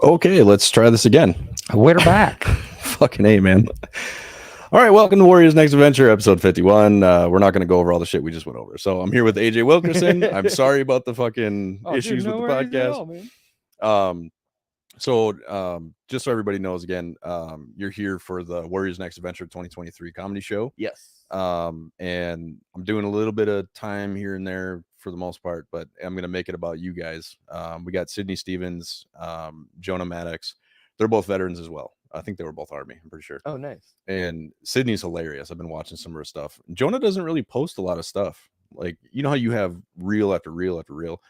Okay, let's try this again. We're back. Fucking A, man. All right, welcome to Warriors Next Adventure, episode 51. We're not going to go over all the shit we just went over. So I'm here with AJ Wilkerson. I'm sorry about the fucking issues with the podcast. Man. Um, just so everybody knows again, you're here for the Warriors Next Adventure 2023 comedy show. Yes. And I'm doing a little bit of time here and there for the most part, but I'm going to make it about you guys. We got Sydney Stevens, Jonah Maddox. They're both veterans as well. I think they were both Army, I'm pretty sure. Oh, nice. And Sydney's hilarious. I've been watching some of her stuff. Jonah doesn't really post a lot of stuff. Like, you know how you have reel after reel after reel.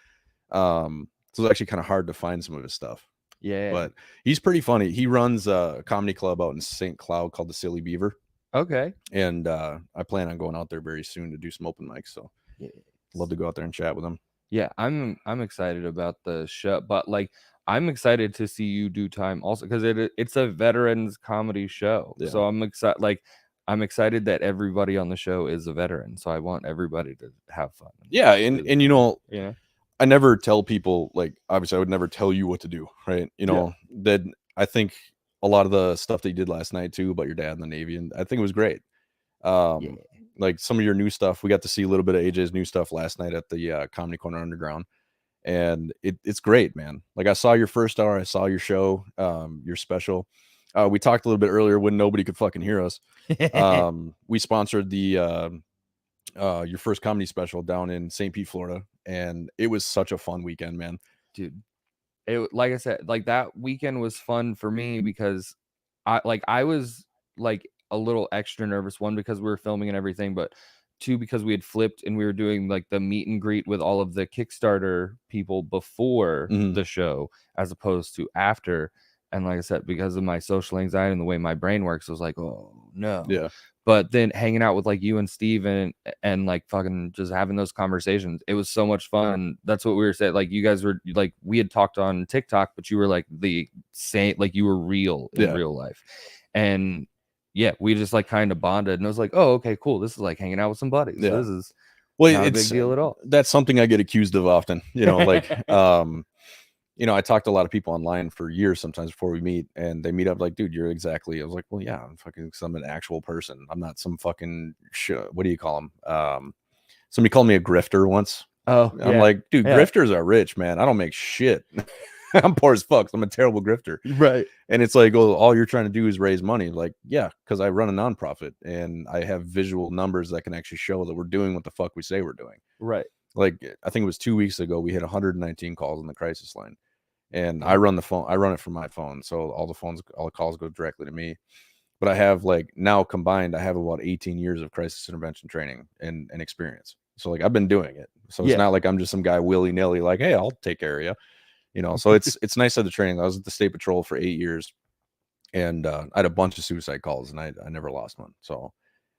So it's actually kind of hard to find some of his stuff. Yeah. But he's pretty funny. He runs a comedy club out in St. Cloud called the Silly Beaver. Okay. And I plan on going out there very soon to do some open mics. So love to go out there and chat with him. Yeah, I'm excited about the show, but like I'm excited to see you do time also because it's a veterans comedy show. Yeah. So I'm excited. Like I'm excited that everybody on the show is a veteran. So I want everybody to have fun. Yeah, and you know, yeah. I never tell people, like, obviously I would never tell you what to do, right? You know, that I think a lot of the stuff that you did last night too about your dad in the Navy, and I think it was great. Like some of your new stuff, we got to see a little bit of AJ's new stuff last night at the Comedy Corner Underground, and it's great, man. Like I saw your first hour, I saw your show, your special. We talked a little bit earlier when nobody could fucking hear us. We sponsored the your first comedy special down in St. Pete, Florida, and it was such a fun weekend, man. Dude, it, like I said, like that weekend was fun for me because I was like a little extra nervous, one because we were filming and everything, but two because we had flipped and we were doing like the meet and greet with all of the Kickstarter people before the show as opposed to after. And like I said, because of my social anxiety and the way my brain works, I was like, oh no. Yeah. But then hanging out with like you and Steve and like fucking just having those conversations, it was so much fun. That's what we were saying. Like you guys were like, we had talked on TikTok, but you were like the same, like you were real in real life. And yeah, we just like kind of bonded and I was like, oh, okay, cool. This is like hanging out with some buddies. Yeah. This is not a big deal at all. That's something I get accused of often, you know, like, you know, I talked to a lot of people online for years sometimes before we meet, and they meet up like, dude, you're exactly. I was like, well, yeah, I'm an actual person. I'm not some fucking what do you call them? Somebody called me a grifter once. Oh, I'm like, dude, grifters are rich, man. I don't make shit. I'm poor as fuck. So I'm a terrible grifter. Right. And it's like, oh, all you're trying to do is raise money. Like, yeah, because I run a nonprofit and I have visual numbers that can actually show that we're doing what the fuck we say we're doing. Right. Like, I think it was 2 weeks ago, we hit 119 calls on the crisis line. And I run the phone. I run it from my phone. So all the calls go directly to me. But I have like now combined, I have about 18 years of crisis intervention training and experience. So like I've been doing it. So it's not like I'm just some guy willy-nilly like, hey, I'll take care of you. You know, so it's nice at the training. I was at the State Patrol for 8 years, and I had a bunch of suicide calls, and I never lost one. So,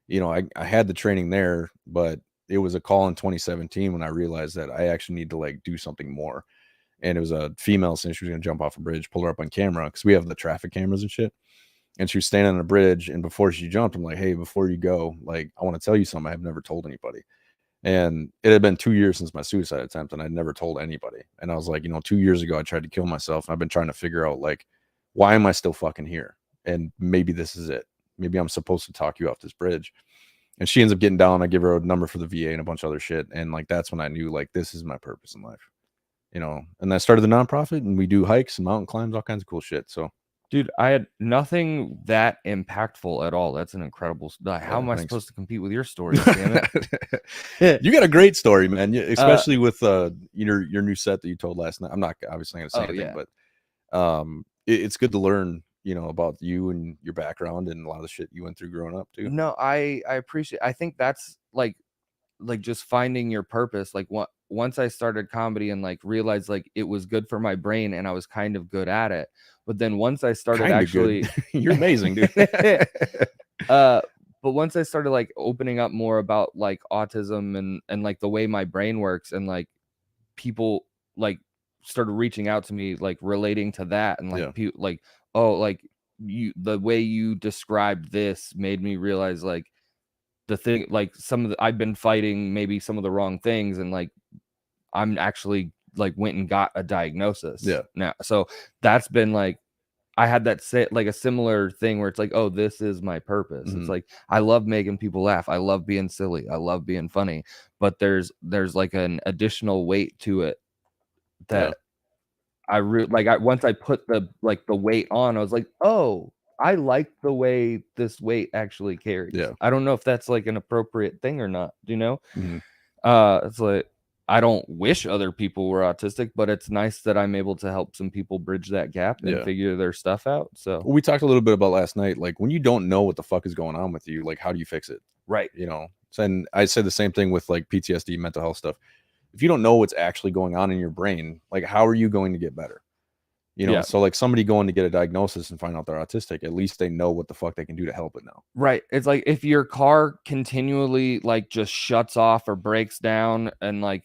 you know, I had the training there, but it was a call in 2017 when I realized that I actually need to like do something more. And it was a female saying she was going to jump off a bridge, pull her up on camera because we have the traffic cameras and shit. And she was standing on a bridge, and before she jumped, I'm like, hey, before you go, like, I want to tell you something I've never told anybody. And it had been 2 years since my suicide attempt, and I'd never told anybody. And I was like, you know, 2 years ago, I tried to kill myself. I've been trying to figure out, like, why am I still fucking here? And maybe this is it. Maybe I'm supposed to talk you off this bridge. And she ends up getting down. I give her a number for the VA and a bunch of other shit. And, like, that's when I knew, like, this is my purpose in life. You know, and I started the nonprofit, and we do hikes and mountain climbs, all kinds of cool shit. So, dude, I had nothing that impactful at all. That's an incredible. How am I supposed to compete with your story? Damn it! You got a great story, man. Especially with your new set that you told last night. I'm not obviously going to say anything, but it's good to learn, you know, about you and your background and a lot of the shit you went through growing up too. No, I appreciate. I think that's like just finding your purpose. Like once I started comedy and like realized like it was good for my brain and I was kind of good at it. But then once I started actually you're amazing, dude. But once I started like opening up more about like autism and like the way my brain works and like people like started reaching out to me like relating to that and like people like, oh, like the way you described this made me realize like the thing, like I've been fighting maybe some of the wrong things and like I'm actually like went and got a diagnosis. Yeah. Now, so that's been like, I had that like a similar thing where it's like, oh, this is my purpose. It's like, I love making people laugh. I love being silly. I love being funny. But there's like an additional weight to it that once I put the weight on, I was like, oh, I like the way this weight actually carries. Yeah. I don't know if that's like an appropriate thing or not. Do you know? It's like, I don't wish other people were autistic, but it's nice that I'm able to help some people bridge that gap and figure their stuff out. So we talked a little bit about last night, like when you don't know what the fuck is going on with you, like how do you fix it? Right. You know, and I said the same thing with like PTSD, mental health stuff. If you don't know what's actually going on in your brain, like how are you going to get better? You know, so like somebody going to get a diagnosis and find out they're autistic, at least they know what the fuck they can do to help it now. Right. It's like if your car continually like just shuts off or breaks down, and like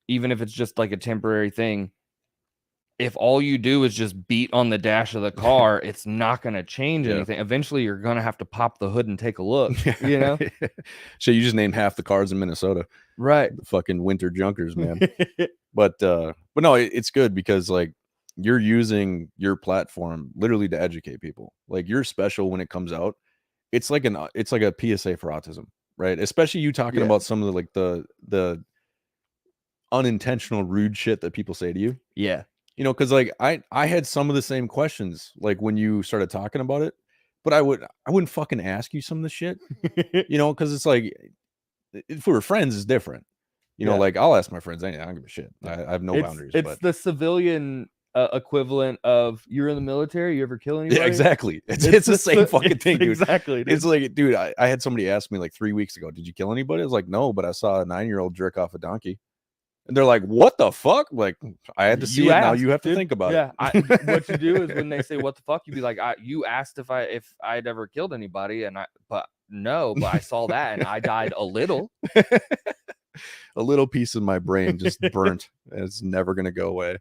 even if it's just like a temporary thing, if all you do is just beat on the dash of the car, it's not going to change anything. Eventually you're going to have to pop the hood and take a look, you know? So you just named half the cars in Minnesota. Right. The fucking winter junkers, man. But no, it's good because like you're using your platform literally to educate people. Like you're special when it comes out. It's like a PSA for autism, right? Especially you talking about some of the like the unintentional rude shit that people say to you. Yeah. You know, because like I had some of the same questions like when you started talking about it, but I wouldn't fucking ask you some of the shit, you know, because it's like if we were friends, it's different. You know, like I'll ask my friends anything. I don't give a shit. I have no boundaries. It's the civilian equivalent of you're in the military. You ever kill anybody? Yeah, exactly. It's the same fucking thing, dude. Exactly. Dude. It's like, dude, I had somebody ask me like 3 weeks ago, did you kill anybody? I was like, no, but I saw a 9-year-old jerk off a donkey. And they're like, what the fuck? Like, I had to see it. Now you have to think about it. What you do is when they say, what the fuck? You'd be like, you asked if I'd ever killed anybody. But I saw that and I died a little. A little piece of my brain just burnt. It's never going to go away.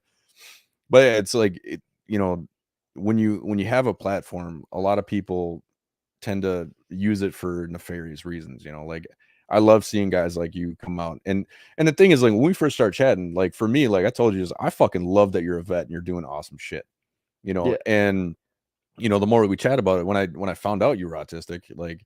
But it's like, you know, when you have a platform, a lot of people tend to use it for nefarious reasons, you know, like I love seeing guys like you come out. And the thing is, like, when we first start chatting, like for me, like I told you, I fucking love that you're a vet and you're doing awesome shit, you know? And, you know, the more we chat about it, when I found out you were autistic, like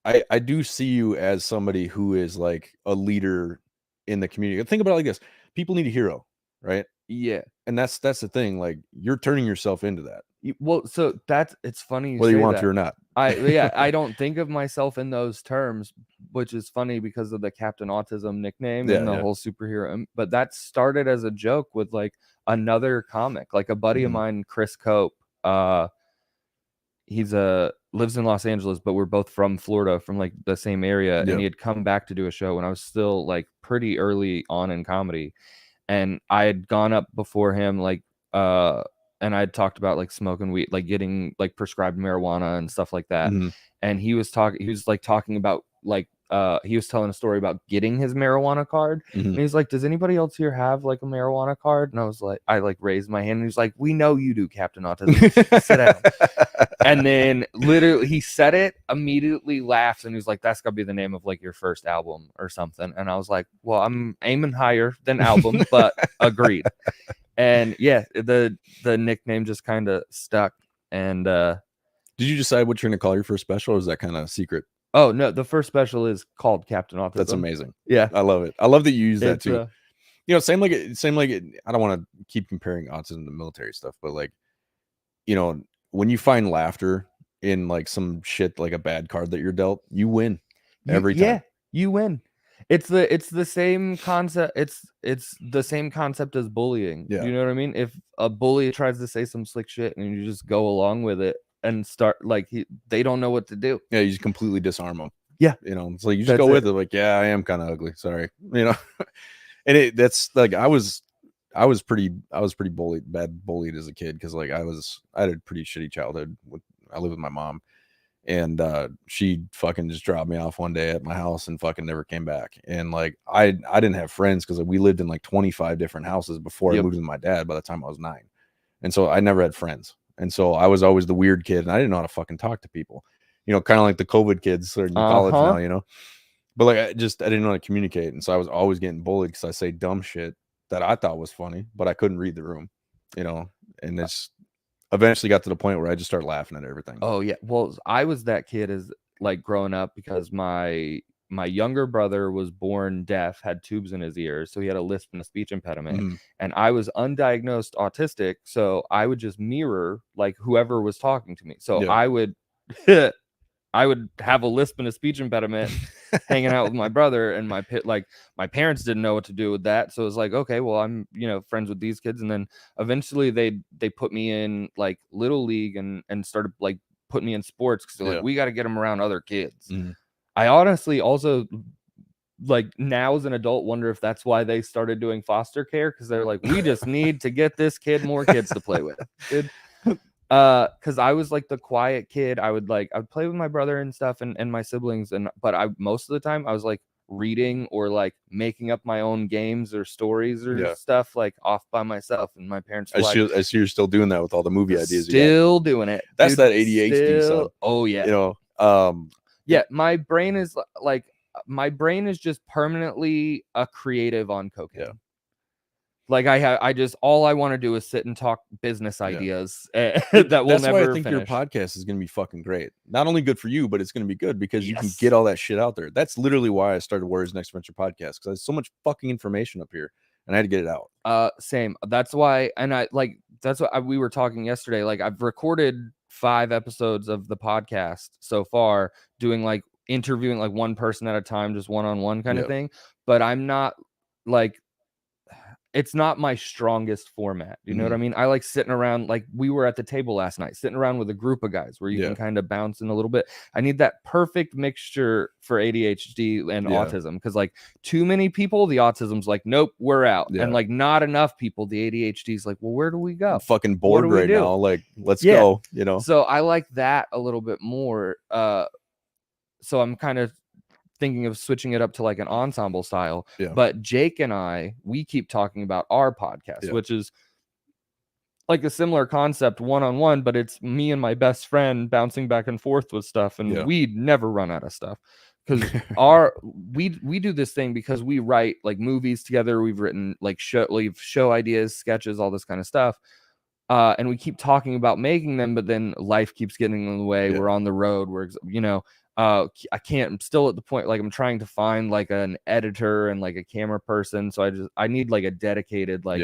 I do see you as somebody who is like a leader in the community. Think about it like this. People need a hero, right? Yeah. And that's the thing. Like you're turning yourself into that. Well, so it's funny whether you want to or not. I don't think of myself in those terms, which is funny because of the Captain Autism nickname and the whole superhero. But that started as a joke with like another comic, like a buddy of mine, Chris Cope. He's lives in Los Angeles, but we're both from Florida, from like the same area. And he had come back to do a show when I was still like pretty early on in comedy. And I had gone up before him, like, and I had talked about like smoking weed, like getting like prescribed marijuana and stuff like that. And he was talking about like, he was telling a story about getting his marijuana card. And he's like, does anybody else here have like a marijuana card? And I was like, I like raised my hand and he's like, we know you do, Captain Autism. Sit down. And then literally he said it, immediately laughs, and he's like, that's gotta be the name of like your first album or something. And I was like, well, I'm aiming higher than album, but agreed. And yeah, the nickname just kind of stuck. And did you decide what you're gonna call your first special, or is that kind of secret? Oh no, the first special is called Captain Autism. That's amazing. Yeah, I love it. I love that you use that too. You know, same like it. I don't want to keep comparing autism to military stuff, but like, you know, when you find laughter in like some shit, like a bad card that you're dealt, you win every time. Yeah, you win. It's the same concept. It's the same concept as bullying. Yeah. You know what I mean? If a bully tries to say some slick shit and you just go along with it and start like they don't know what to do. Yeah, you just completely disarm them. Yeah, you know, it's like you just go with it. Like, yeah, I am kind of ugly. Sorry, you know. And that's like I was pretty bullied as a kid because like I had a pretty shitty childhood. I lived with my mom, and she fucking just dropped me off one day at my house and fucking never came back. And like I didn't have friends because we lived in like 25 different houses before I moved with my dad by the time I was 9, and so I never had friends. And so I was always the weird kid, and I didn't know how to fucking talk to people. You know, kind of like the COVID kids are in college now, you know. But like I didn't know how to communicate, and so I was always getting bullied because I say dumb shit, that I thought was funny, but I couldn't read the room, you know, and it's eventually got to the point where I just started laughing at everything. Oh yeah. Well, I was that kid as like growing up because my younger brother was born deaf, had tubes in his ears, so he had a lisp and a speech impediment, and I was undiagnosed autistic, so I would just mirror like whoever was talking to me. So I would I would have a lisp and a speech impediment hanging out with my brother, and my parents didn't know what to do with that. So it was like, okay, well, I'm, friends with these kids. And then eventually they put me in like little league and started like putting me in sports because they're like, we got to get them around other kids. I honestly also like now as an adult wonder if that's why they started doing foster care, because they're like, we just need to get this kid more kids to play with, dude. Because I was like the quiet kid. I would play with my brother and stuff and my siblings, but I most of the time I was like reading or like making up my own games or stories or stuff like off by myself, and my parents were I see you're still doing that with all the movie ideas. Still doing it. That's dude, that ADHD stuff. Oh yeah. Yeah, my brain is just permanently a creative on cocaine. Yeah. Like I just all I want to do is sit and talk business ideas that will never finish. That's why I think your podcast is going to be fucking great. Not only good for you, but it's going to be good because you can get all that shit out there. That's literally why I started Warriors Next Venture podcast, because there's so much fucking information up here and I had to get it out. Same. That's why, and that's what we were talking yesterday. Like I've recorded 5 episodes of the podcast so far, doing like interviewing like one person at a time, just one-on-one kind of thing. But I'm not like, it's not my strongest format. You know what I mean? I like sitting around, like we were at the table last night, sitting around with a group of guys where you can kind of bounce in a little bit. I need that perfect mixture for ADHD and autism, because like too many people, the autism's like, nope, we're out. And like not enough people, the ADHD's like, well, where do we go? I'm fucking bored right now. Like, let's go, you know? So I like that a little bit more. So I'm kind of thinking of switching it up to like an ensemble style. But Jake and we keep talking about our podcast, which is like a similar concept, one-on-one, but it's me and my best friend bouncing back and forth with stuff, and we never run out of stuff, because we do this thing because we write like movies together. We've written like show ideas, sketches, all this kind of stuff, and we keep talking about making them, but then life keeps getting in the way. We're on the road, I can't, I'm still at the point, like I'm trying to find like an editor and like a camera person. So I need like a dedicated, like,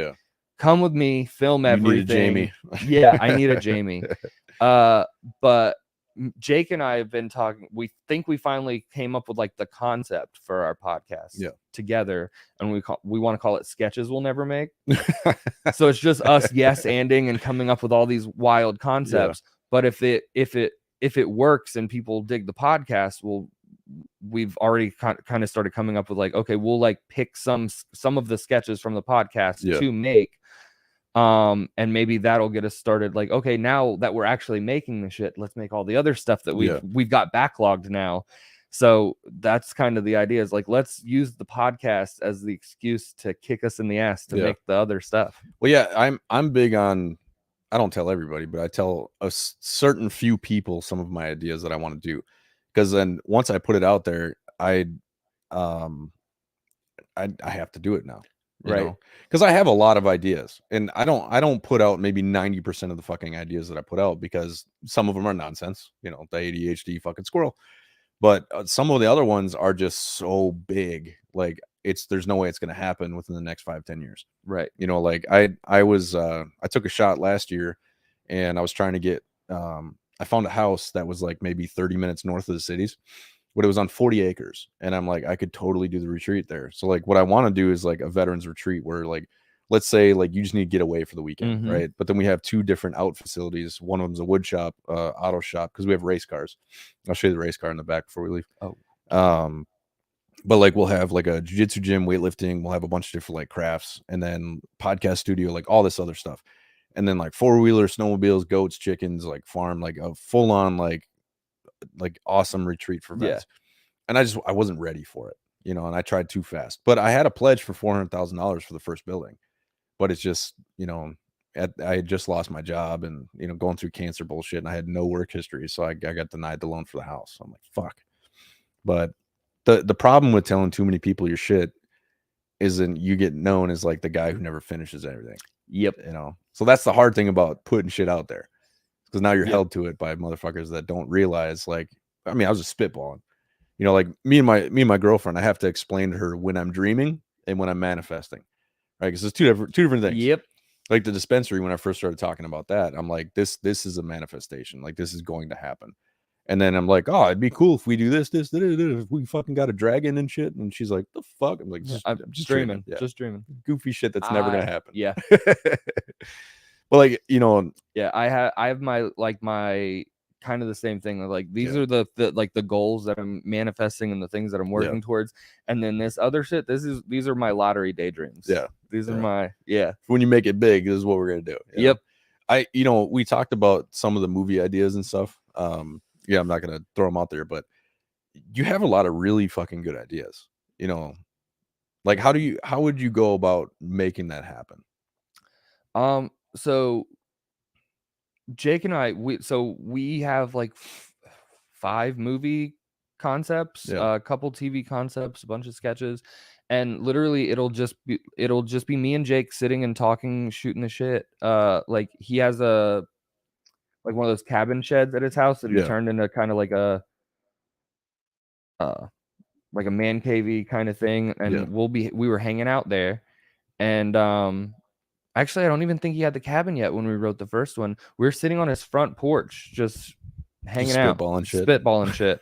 come with me, film everything. You need a Jamie. I need a Jamie. But Jake and I have been talking, we think we finally came up with like the concept for our podcast together. And we want to call it Sketches We'll Never Make. So it's just us yes-anding and coming up with all these wild concepts. But if it works and people dig the podcast, we've already kind of started coming up with like, okay, we'll like pick some of the sketches from the podcast to make, and maybe that'll get us started. Like, okay, now that we're actually making the shit, let's make all the other stuff that we've got backlogged now. So that's kind of the idea, is like, let's use the podcast as the excuse to kick us in the ass to make the other stuff. Well, I'm big on, I don't tell everybody, but I tell a certain few people some of my ideas that I want to do, because then once I put it out there, I have to do it now, right? Because I have a lot of ideas, and I don't put out maybe 90% of the fucking ideas that I put out, because some of them are nonsense, the ADHD fucking squirrel, but some of the other ones are just so big, like there's no way it's going to happen within the next 5-10 years. Right. Like I took a shot last year, and I was trying to get, I found a house that was like maybe 30 minutes north of the cities, but it was on 40 acres. And I'm like, I could totally do the retreat there. So like what I want to do is like a veterans retreat where, like, let's say like you just need to get away for the weekend. Right. But then we have 2 different out facilities. One of them's a wood shop, auto shop, because we have race cars. I'll show you the race car in the back before we leave. But like we'll have like a jiu-jitsu gym, weightlifting, we'll have a bunch of different like crafts, and then podcast studio, like all this other stuff. And then like 4-wheeler, snowmobiles, goats, chickens, like farm, like a full-on like awesome retreat for vets. And I wasn't ready for it, and I tried too fast. But I had a pledge for $400,000 for the first building. But it's just, I had just lost my job and, going through cancer bullshit, and I had no work history. So I got denied the loan for the house. So I'm like, fuck. But the problem with telling too many people your shit isn't you get known as like the guy who never finishes everything. Yep. You know, so that's the hard thing about putting shit out there, because now you're Yep. held to it by motherfuckers that don't realize. Like, I mean, I was just spitballing. You know, like me and my girlfriend, I have to explain to her when I'm dreaming and when I'm manifesting, right? Because it's two different things. Yep. Like the dispensary, when I first started talking about that, I'm like, this is a manifestation. Like, this is going to happen. And then I'm like, oh, it'd be cool if we do this, if we fucking got a dragon and shit. And she's like, the fuck? I'm like, I'm just dreaming. Yeah. Just dreaming. Goofy shit that's never gonna happen. Yeah. But like, you know, yeah, I have my kind of the same thing. Like, these Yeah. are the goals that I'm manifesting and the things that I'm working towards. And then this other shit, these are my lottery daydreams. Yeah. These are my when you make it big, this is what we're gonna do. you Yep. know? We talked about some of the movie ideas and stuff. Yeah, I'm not gonna throw them out there, but you have a lot of really fucking good ideas. You know, like how would you go about making that happen? So Jake and I, we have like 5 movie concepts, a couple TV concepts, a bunch of sketches, and literally it'll just be me and Jake sitting and talking, shooting the shit. Like, he has one of those cabin sheds at his house that he turned into kind of like a man cavey kind of thing, and we were hanging out there, and actually I don't even think he had the cabin yet when we wrote the first one. We were sitting on his front porch just hanging out, spitballing shit.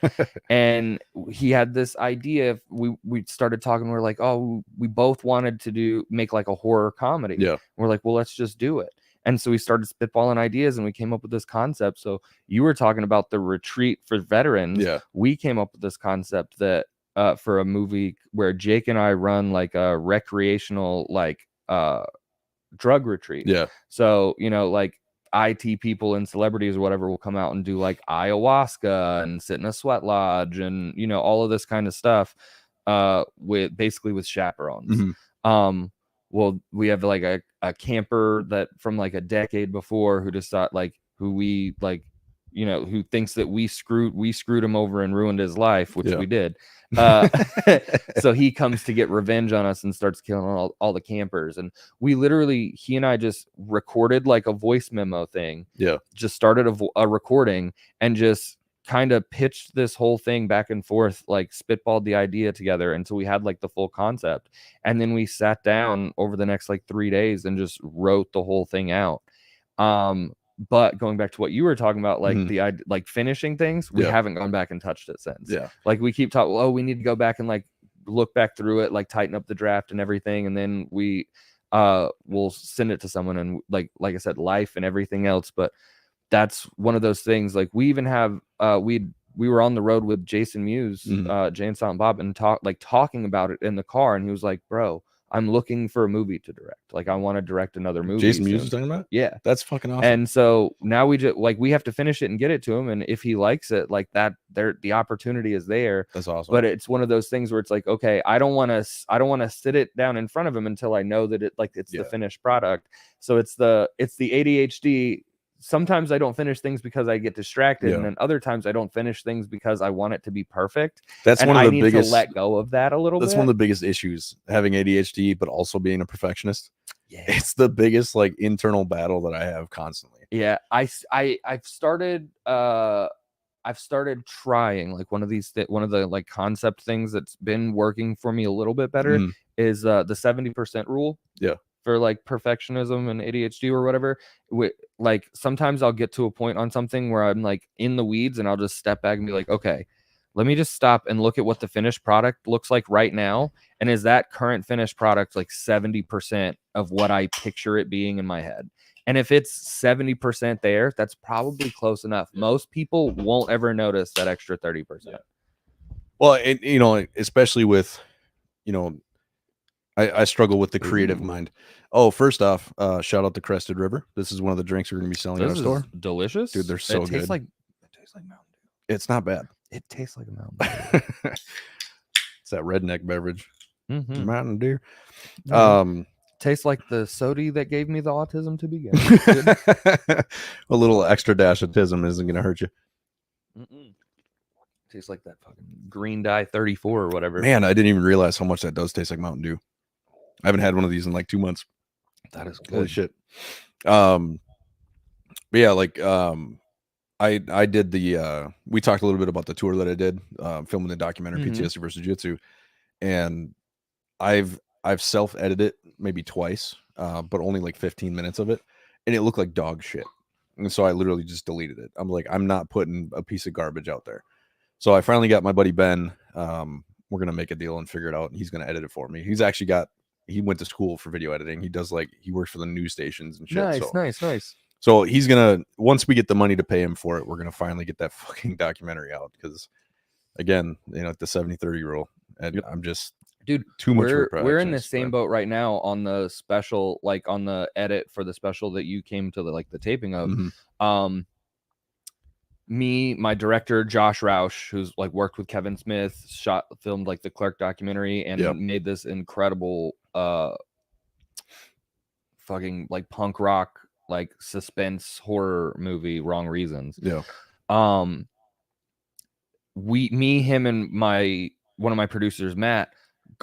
And he had this idea. We started talking, we're like, oh, we both wanted to make like a horror comedy. We're like, well, let's just do it. And so we started spitballing ideas, and we came up with this concept. So you were talking about the retreat for veterans. We came up with this concept that for a movie where Jake and I run like a recreational drug retreat. So, you know, like IT people and celebrities or whatever will come out and do like ayahuasca and sit in a sweat lodge and, you know, all of this kind of stuff with chaperones. Well, we have like a camper that from like a decade before who just thought who thinks that we screwed him over and ruined his life, which we did. So he comes to get revenge on us and starts killing all the campers. And he and I just recorded like a voice memo thing. Just started a recording and just kind of pitched this whole thing back and forth, like spitballed the idea together until we had like the full concept. And then we sat down over the next like 3 days and just wrote the whole thing out. But going back to what you were talking about, like like finishing things, we haven't gone back and touched it since. Like, we keep talking, oh, we need to go back and like look back through it, like tighten up the draft and everything, and then we will send it to someone, and like I said, life and everything else. But that's one of those things. Like, we even have we were on the road with Jason Mewes, Jay and Silent Bob, and talking about it in the car, and he was like, bro, I'm looking for a movie to direct. Like, I want to direct another movie. Jason Mewes is talking about? Yeah. That's fucking awesome. And so now we just we have to finish it and get it to him. And if he likes it, like that, the opportunity is there. That's awesome. But it's one of those things where it's like, okay, I don't want to sit it down in front of him until I know that it's the finished product. So it's the ADHD. Sometimes I don't finish things because I get distracted, and then other times I don't finish things because I want it to be perfect. That's one of the biggest. To let go of that a little bit. That's one of the biggest issues, having ADHD, but also being a perfectionist. It's the biggest like internal battle that I have constantly. I've started trying like one of the like concept things that's been working for me a little bit better is the 70% rule. For like perfectionism and ADHD or whatever. Like, sometimes I'll get to a point on something where I'm like in the weeds, and I'll just step back and be like, okay, let me just stop and look at what the finished product looks like right now. And is that current finished product like 70% of what I picture it being in my head? And if it's 70% there, that's probably close enough. Most people won't ever notice that extra 30%. Well, you know, especially with, you know, I struggle with the creative mind. Oh, first off, shout out to Crested River. This is one of the drinks we're going to be selling in our store. Delicious. Dude, they're so good. It tastes like Mountain Dew. It's not bad. It tastes like a Mountain Dew. It's that redneck beverage. Mountain Dew. Tastes like the soda that gave me the autism to begin. A little extra dash of autism isn't going to hurt you. Tastes like that fucking green dye 34 or whatever. Man, I didn't even realize how much that does taste like Mountain Dew. I haven't had one of these in like 2 months. That is good. Holy shit. But yeah, like I did the we talked a little bit about the tour that I did, filming the documentary PTSD versus Jiu-Jitsu, and I've self-edited it maybe twice, but only like 15 minutes of it, and it looked like dog shit. And so I literally just deleted it. I'm like, I'm not putting a piece of garbage out there. So I finally got my buddy Ben. We're gonna make a deal and figure it out, and he's gonna edit it for me. He went to school for video editing. He works for the news stations and shit. Nice. So he's gonna, once we get the money to pay him for it, we're gonna finally get that fucking documentary out. Because again, the 70-30 rule, and I'm just, dude, too much. We're in the same boat right now on the special, like on the edit for the special that you came to the taping of. Me, my director Josh Roush, who's like worked with Kevin Smith, filmed like the Clark documentary, and made this incredible fucking like punk rock like suspense horror movie, Wrong Reasons. Him and one of my producers, Matt,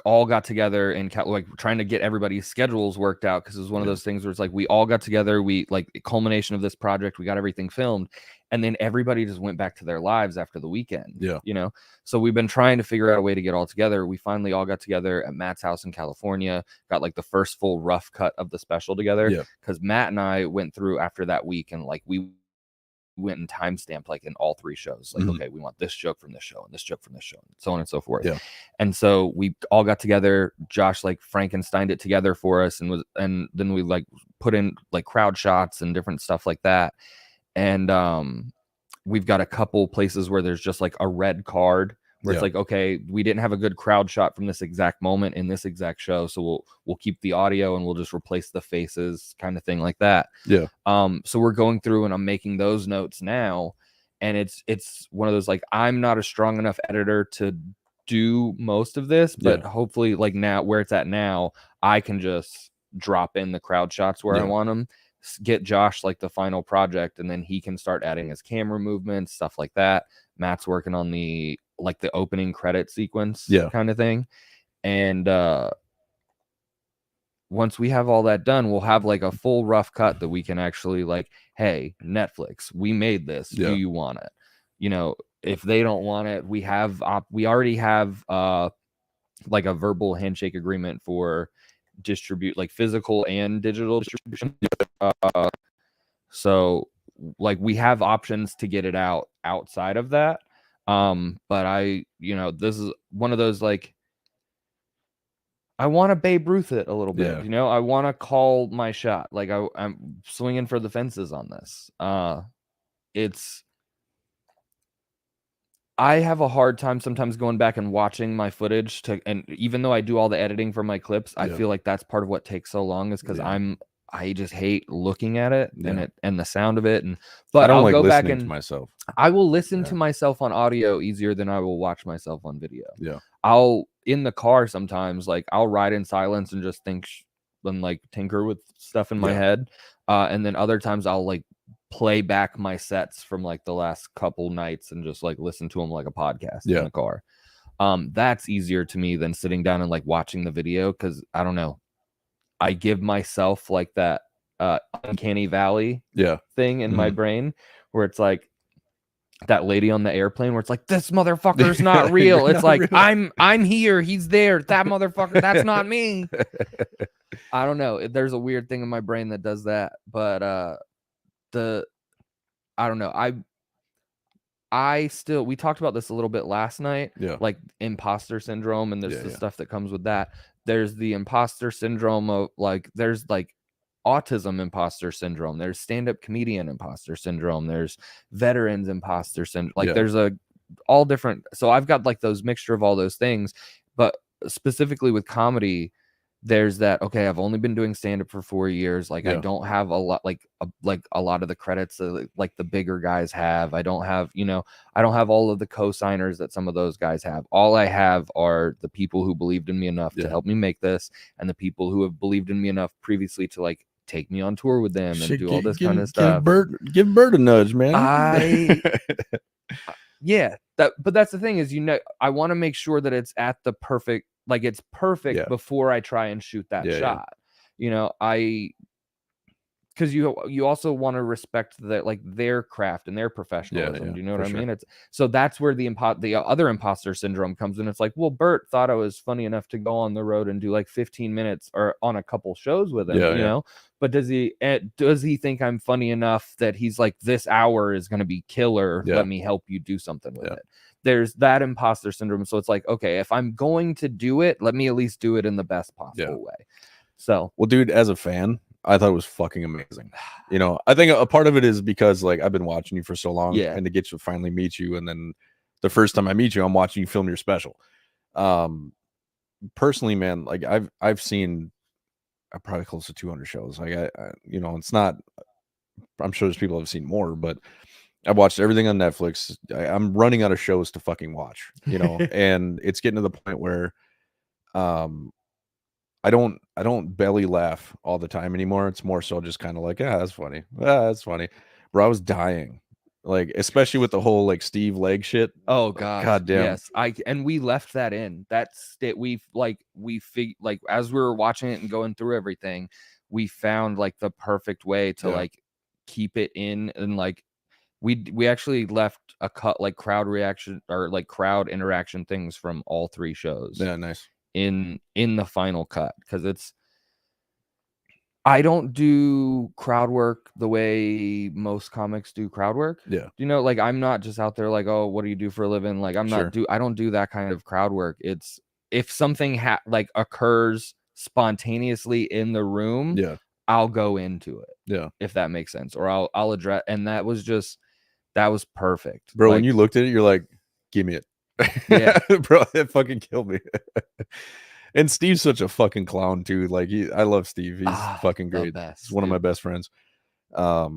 all got together and like trying to get everybody's schedules worked out, because it was one of those things where it's like we all got together, we like the culmination of this project, we got everything filmed, and then everybody just went back to their lives after the weekend. So we've been trying to figure out a way to get all together. We finally all got together at Matt's house in California, got like the first full rough cut of the special together, because Matt and I went through after that week, and like we went and timestamped like in all 3 shows, like okay, we want this joke from this show and this joke from this show, and so on and so forth. And so we all got together. Josh like Frankensteined it together for us, and then we like put in like crowd shots and different stuff like that. And we've got a couple places where there's just like a red card where it's like, okay, we didn't have a good crowd shot from this exact moment in this exact show, so we'll keep the audio and we'll just replace the faces, kind of thing like that. So we're going through and I'm making those notes now, and it's one of those, like, I'm not a strong enough editor to do most of this, but hopefully like now where it's at now, I can just drop in the crowd shots where I want them, get Josh like the final project, and then he can start adding his camera movements, stuff like that. Matt's working on the opening credit sequence kind of thing. And once we have all that done, we'll have like a full rough cut that we can actually like, hey, Netflix, we made this. Do you want it? If they don't want it, we already have like a verbal handshake agreement for distribute, like physical and digital distribution. So like we have options to get it out outside of that. But this is one of those, like, I want to Babe Ruth it a little bit, I want to call my shot. Like I'm swinging for the fences on this. I have a hard time sometimes going back and watching my footage and even though I do all the editing for my clips, I feel like that's part of what takes so long, is because I just hate looking at it and the sound of it. But I don't I'll like go back listening and to myself. I will listen to myself on audio easier than I will watch myself on video. I'll in the car sometimes, like I'll ride in silence and just think and like tinker with stuff in my head. And then other times I'll like play back my sets from like the last couple nights and just like listen to them like a podcast in the car. That's easier to me than sitting down and like watching the video, because I don't know, I give myself like that uncanny valley thing in my brain where it's like that lady on the airplane where it's like, this motherfucker's not real. It's like real. I'm here, he's there, that motherfucker, that's not me. I don't know, there's a weird thing in my brain that does that. But I don't know, we talked about this a little bit last night, like imposter syndrome, and there's the stuff that comes with that. There's the imposter syndrome of like, there's like autism imposter syndrome, there's stand-up comedian imposter syndrome, there's veterans imposter syndrome, like there's all different. So I've got like those mixture of all those things. But specifically with comedy, there's that, okay, I've only been doing stand-up for 4 years, like I don't have a lot, like a lot of the credits that, like the bigger guys have. I don't have I don't have all of the co-signers that some of those guys have. All I have are the people who believed in me enough to help me make this, and the people who have believed in me enough previously to like take me on tour with them and do all this kind of stuff. Give Bert a nudge, man. But that's the thing is, I want to make sure that it's at the perfect like it's perfect Yeah. before I try and shoot that Yeah, yeah. shot. You know, because you also want to respect their craft and their professionalism. Yeah, Do you know what for I sure. mean? It's so that's where the other imposter syndrome comes in. It's like, well, Bert thought I was funny enough to go on the road and do like 15 minutes or on a couple shows with him, Yeah, you yeah. know. But does he think I'm funny enough that he's like, this hour is going to be killer? Yeah. Let me help you do something with Yeah. it. There's that imposter syndrome. So it's like, okay, if I'm going to do it, let me at least do it in the best possible way. So, well, dude, as a fan, I thought it was fucking amazing. You know, I think a part of it is because like I've been watching you for so long, Yeah. and to get to finally meet you, and then the first time I meet you, I'm watching you film your special. Personally, man, like I've seen probably close to 200 shows. Like I you know, it's not. I'm sure there's people who have seen more, but I've watched everything on Netflix. I'm running out of shows to fucking watch. You know, and it's getting to the point where, I don't belly laugh all the time anymore. It's more so just kind of like, yeah, that's funny. That's funny. Bro, I was dying. Like, especially with the whole like Steve leg shit. oh gosh, God damn. yes. And we left that in. That's it. We as we were watching it and going through everything, we found like the perfect way to like keep it in, and like we actually left a cut like crowd reaction or like crowd interaction things from all 3 shows. Yeah, nice. In the final cut, because I don't do crowd work the way most comics do crowd work. Yeah. You know, like I'm not just out there like, oh, what do you do for a living? Like I don't do that kind of crowd work. It's if something like occurs spontaneously in the room, I'll go into it. Yeah. If that makes sense. Or I'll address, and that was perfect. Bro, like, when you looked at it, you're like, give me it. Yeah. Bro, it fucking killed me. And Steve's such a fucking clown too. Like I love Steve. He's fucking great. Best, He's one of my best friends. That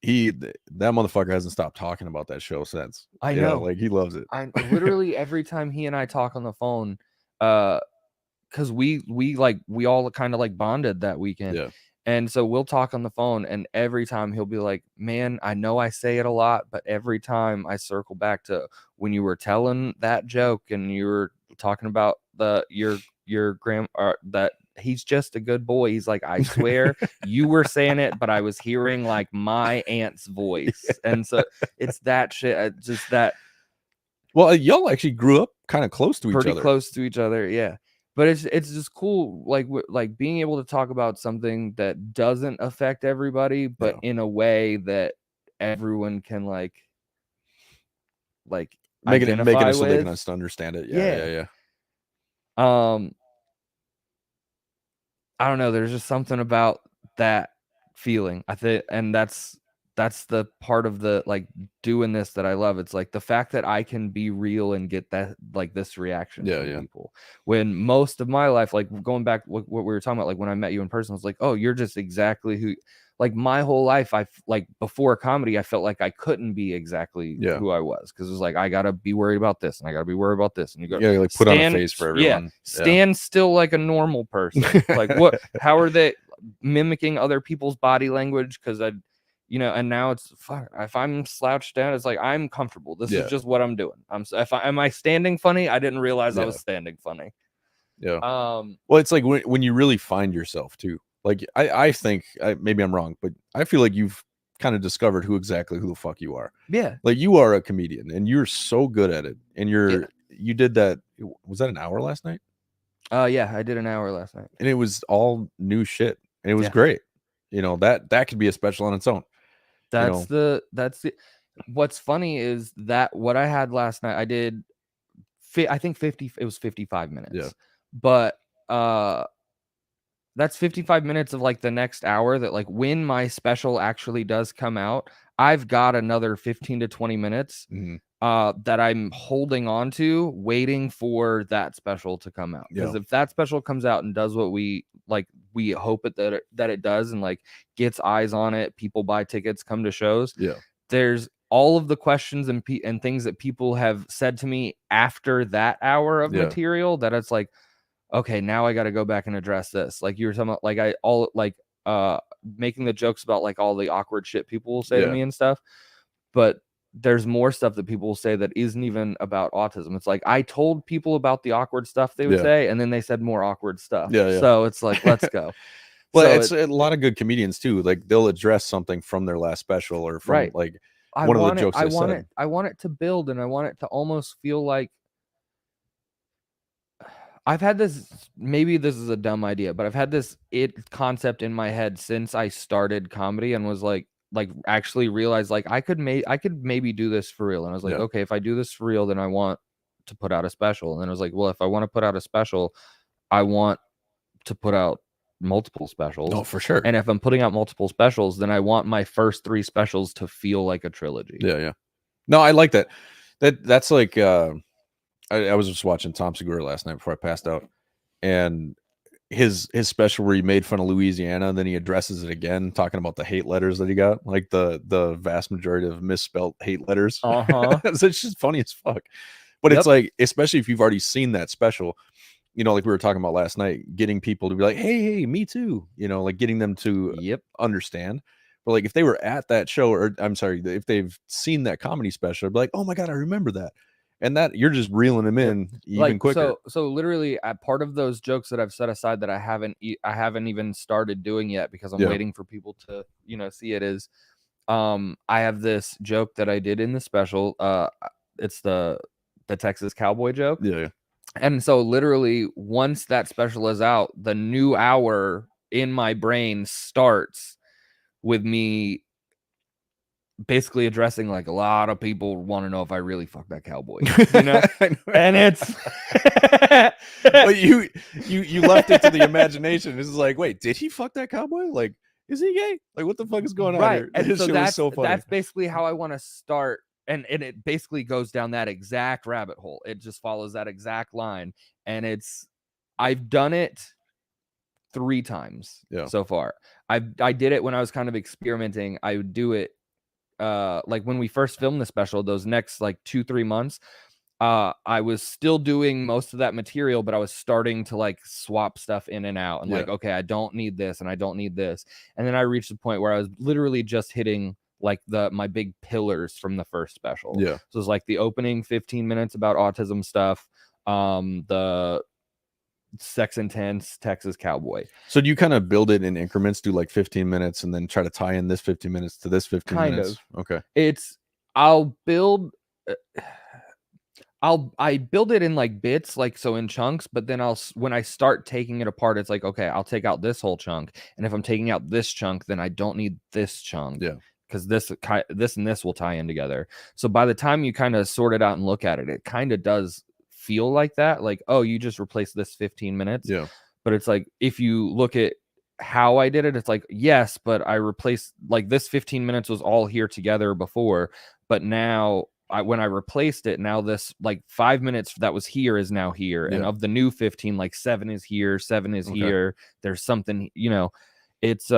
motherfucker hasn't stopped talking about that show since. I know. Like he loves it. I literally every time he and I talk on the phone, because we all kind of like bonded that weekend. Yeah. And so we'll talk on the phone, and every time he'll be like, man, I know I say it a lot, but every time I circle back to when you were telling that joke and you were talking about your grandma, that he's just a good boy. He's like, I swear you were saying it, but I was hearing like my aunt's voice. And so it's that shit. Just that. Well, y'all actually grew up kind of close to each other. Pretty close to each other, yeah. But it's just cool, like being able to talk about something that doesn't affect everybody, but in a way that everyone can like make it identify so they with. can understand it. Yeah. I don't know. There's just something about that feeling. I think, and that's the part of the like doing this that I love. It's like the fact that I can be real and get that like this reaction from people. When most of my life, like going back what we were talking about, like when I met you in person, I was like, oh, you're just exactly who. Like my whole life, I like before comedy, I felt like I couldn't be exactly who I was, because it was like I gotta be worried about this and I gotta be worried about this, and you gotta like put on a face for everyone. Stand still like a normal person. Like what? How are they mimicking other people's body language? Because and now it's fuck. If I'm slouched down, it's like I'm comfortable. This is just what I'm doing. Am I standing funny? I didn't realize I was standing funny. Yeah. Well, it's like when you really find yourself too. Like I think maybe I'm wrong, but I feel like you've kind of discovered who the fuck you are. Yeah. Like you are a comedian and you're so good at it. And you did that. Was that an hour last night? Yeah, I did an hour last night. And it was all new shit. And it was great. You know, that could be a special on its own. That's the what's funny is that what I had last night, I did I think 55 minutes. Yeah. But that's 55 minutes of like the next hour that like when my special actually does come out, I've got another 15 to 20 minutes that I'm holding on to, waiting for that special to come out. Because if that special comes out and does what we hope that it does, and like gets eyes on it, people buy tickets, come to shows. Yeah. There's all of the questions and things that people have said to me after that hour of material that it's like, okay, now I got to go back and address this. Like you were talking about, like making the jokes about like all the awkward shit people will say to me and stuff. But there's more stuff that people will say that isn't even about autism. It's like, I told people about the awkward stuff they would say, and then they said more awkward stuff. So it's like, let's go. Well, so it's a lot of good comedians too. Like they'll address something from their last special or from like one of the jokes they said. I want it to build, and I want it to almost feel like I've had this, maybe this is a dumb idea, but I've had this concept in my head since I started comedy, and was like actually realized like I could maybe do this for real. And I was like, okay, if I do this for real, then I want to put out a special. And then I was like, well, if I want to put out a special, I want to put out multiple specials. Oh, for sure. And if I'm putting out multiple specials, then I want my first 3 specials to feel like a trilogy. Yeah. No, I like that. That's like I was just watching Tom Segura last night before I passed out, and his special where he made fun of Louisiana, and then he addresses it again, talking about the hate letters that he got, like the vast majority of misspelled hate letters. So it's just funny as fuck. But it's like, especially if you've already seen that special, you know, like we were talking about last night, getting people to be like, hey, me too, you know, like getting them to understand. But like if they were at that show, or I'm sorry, if they've seen that comedy special, they'd be like, oh my God, I remember that. And that you're just reeling them in even quicker. So literally, part of those jokes that I've set aside that I haven't even started doing yet, because I'm waiting for people to, you know, see it, is I have this joke that I did in the special. It's the Texas cowboy joke. Yeah. And so literally, once that special is out, the new hour in my brain starts with me basically addressing like a lot of people want to know if I really fucked that cowboy, you know. And it's but you left it to the imagination. This is like, wait, did he fuck that cowboy? Like, is he gay? Like, what the fuck is going on here? And so that's basically how I want to start. And it basically goes down that exact rabbit hole. It just follows that exact line. And I've done it 3 times so far. I did it when I was kind of experimenting. I would do it like when we first filmed the special, those next like 2-3 months, I was still doing most of that material, but I was starting to like swap stuff in and out, and like, okay, I don't need this and I don't need this. And then I reached the point where I was literally just hitting like my big pillars from the first special. So it was like the opening 15 minutes about autism stuff, the sex intense Texas cowboy. So do you kind of build it in increments, do like 15 minutes and then try to tie in this 15 minutes to this 15 minutes? Okay. I build it in like bits, like so in chunks, but then when I start taking it apart, it's like, okay, I'll take out this whole chunk, and if I'm taking out this chunk, then I don't need this chunk. Because this and this will tie in together. So by the time you kind of sort it out and look at it, it kind of does feel like that, like, oh, you just replaced this 15 minutes. But it's like, if you look at how I did it, it's like, yes, but I replaced, like, this 15 minutes was all here together before, but now when I replaced it, now this like 5 minutes that was here is now here. And of the new 15, like 7 is here, 7 is here. There's something, you know, it's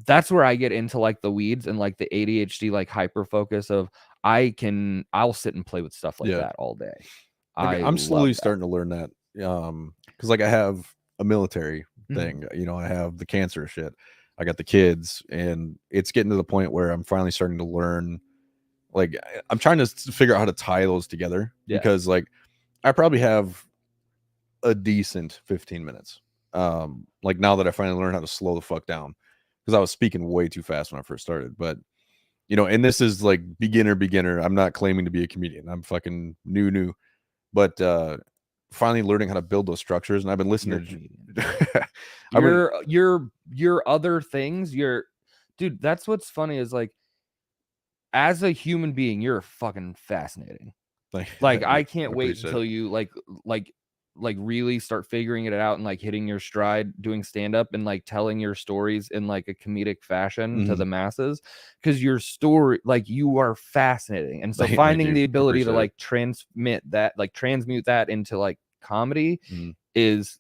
that's where I get into like the weeds and like the ADHD, like hyper focus of I'll sit and play with stuff like that all day. I'm slowly starting to learn that. Cause like I have a military thing, you know, I have the cancer shit, I got the kids, and it's getting to the point where I'm finally starting to learn, like I'm trying to figure out how to tie those together, because like I probably have a decent 15 minutes. Like now that I finally learned how to slow the fuck down, because I was speaking way too fast when I first started. But you know, and this is like beginner. I'm not claiming to be a comedian. I'm fucking new. But finally learning how to build those structures, and I've been listening to your other things. Dude, that's what's funny is like, as a human being, you're fucking fascinating. Like I can't wait until you like really start figuring it out and like hitting your stride doing stand-up and like telling your stories in like a comedic fashion to the masses, because your story, like, you are fascinating. And so finding the ability to like transmute that into like comedy is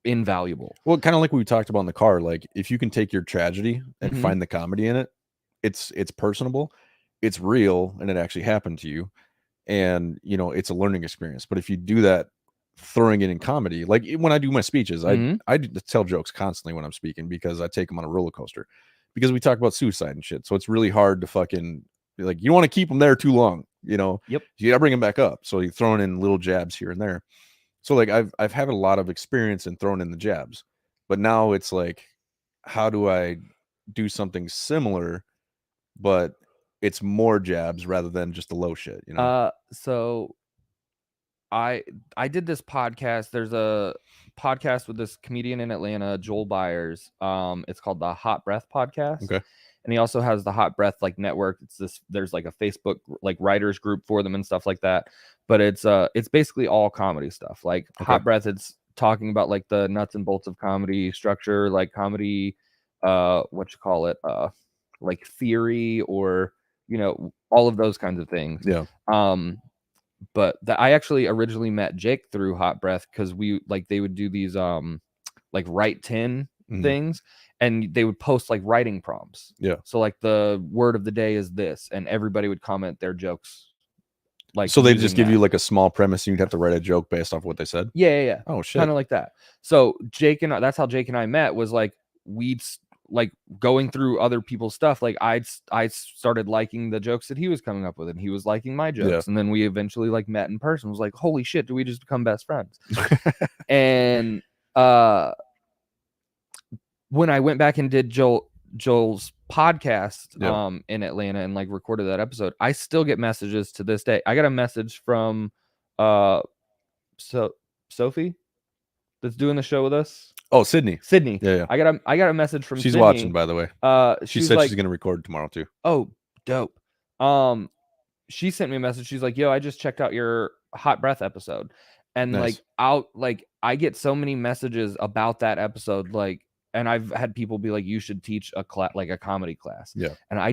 invaluable. Well, kind of like we talked about in the car, like if you can take your tragedy and find the comedy in it, it's personable, it's real, and it actually happened to you, and you know, it's a learning experience. But if you do that throwing it in comedy, like when I do my speeches, I tell jokes constantly when I'm speaking, because I take them on a roller coaster. because we talk about suicide and shit. So it's really hard to fucking be like, you don't want to keep them there too long, you know? Yep. You got to bring them back up. So you're throwing in little jabs here and there. So like I've had a lot of experience in throwing in the jabs, but now it's like, how do I do something similar, but it's more jabs rather than just the low shit, you know? So I did this podcast. There's a podcast with this comedian in Atlanta, Joel Byers. It's called the Hot Breath Podcast. Okay. And he also has the Hot Breath like network. There's like a Facebook like writers group for them and stuff like that. But it's basically all comedy stuff. Like Hot Breath, it's talking about like the nuts and bolts of comedy structure, like comedy, what you call it, like theory, or you know, all of those kinds of things. Yeah. But I actually originally met Jake through Hot Breath because they would do these like write 10 things, and they would post like writing prompts. Yeah. So like the word of the day is this, and everybody would comment their jokes. Like, so they just give you like a small premise, and you'd have to write a joke based off what they said. Yeah. Oh shit. Kind of like that. So that's how Jake and I met, was like we'd like going through other people's stuff. Like I started liking the jokes that he was coming up with, and he was liking my jokes. And then we eventually like met in person. It was like, holy shit, do we just become best friends? And when I went back and did Joel's podcast in Atlanta and like recorded that episode, I still get messages to this day. I got a message from Sophie that's doing the show with us. Oh, Sydney. Yeah. I got a message from She's Sydney. watching, by the way. She said she's gonna record tomorrow too. Oh, dope. She sent me a message. She's like, yo, I just checked out your Hot Breath episode. And nice. I get so many messages about that episode, like, and I've had people be like, you should teach a class, like a comedy class. Yeah. And I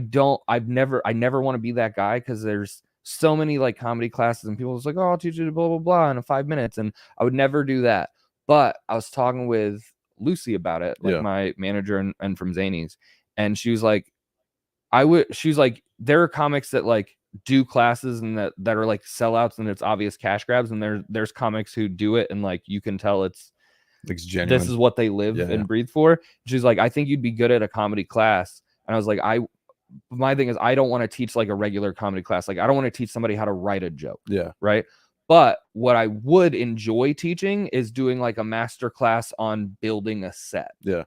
never want to be that guy, because there's so many like comedy classes and people just like, oh, I'll teach you blah, blah, blah in 5 minutes. And I would never do that. But I was talking with Lucy about it, like my manager and from Zany's. And she was like, there are comics that like do classes and that are like sellouts and it's obvious cash grabs. And there's comics who do it and like, you can tell it's genuine. This is what they live and breathe for. She's like, I think you'd be good at a comedy class. And I was like, my thing is, I don't want to teach like a regular comedy class. Like, I don't want to teach somebody how to write a joke. Yeah. Right. But what I would enjoy teaching is doing like a master class on building a set. Yeah.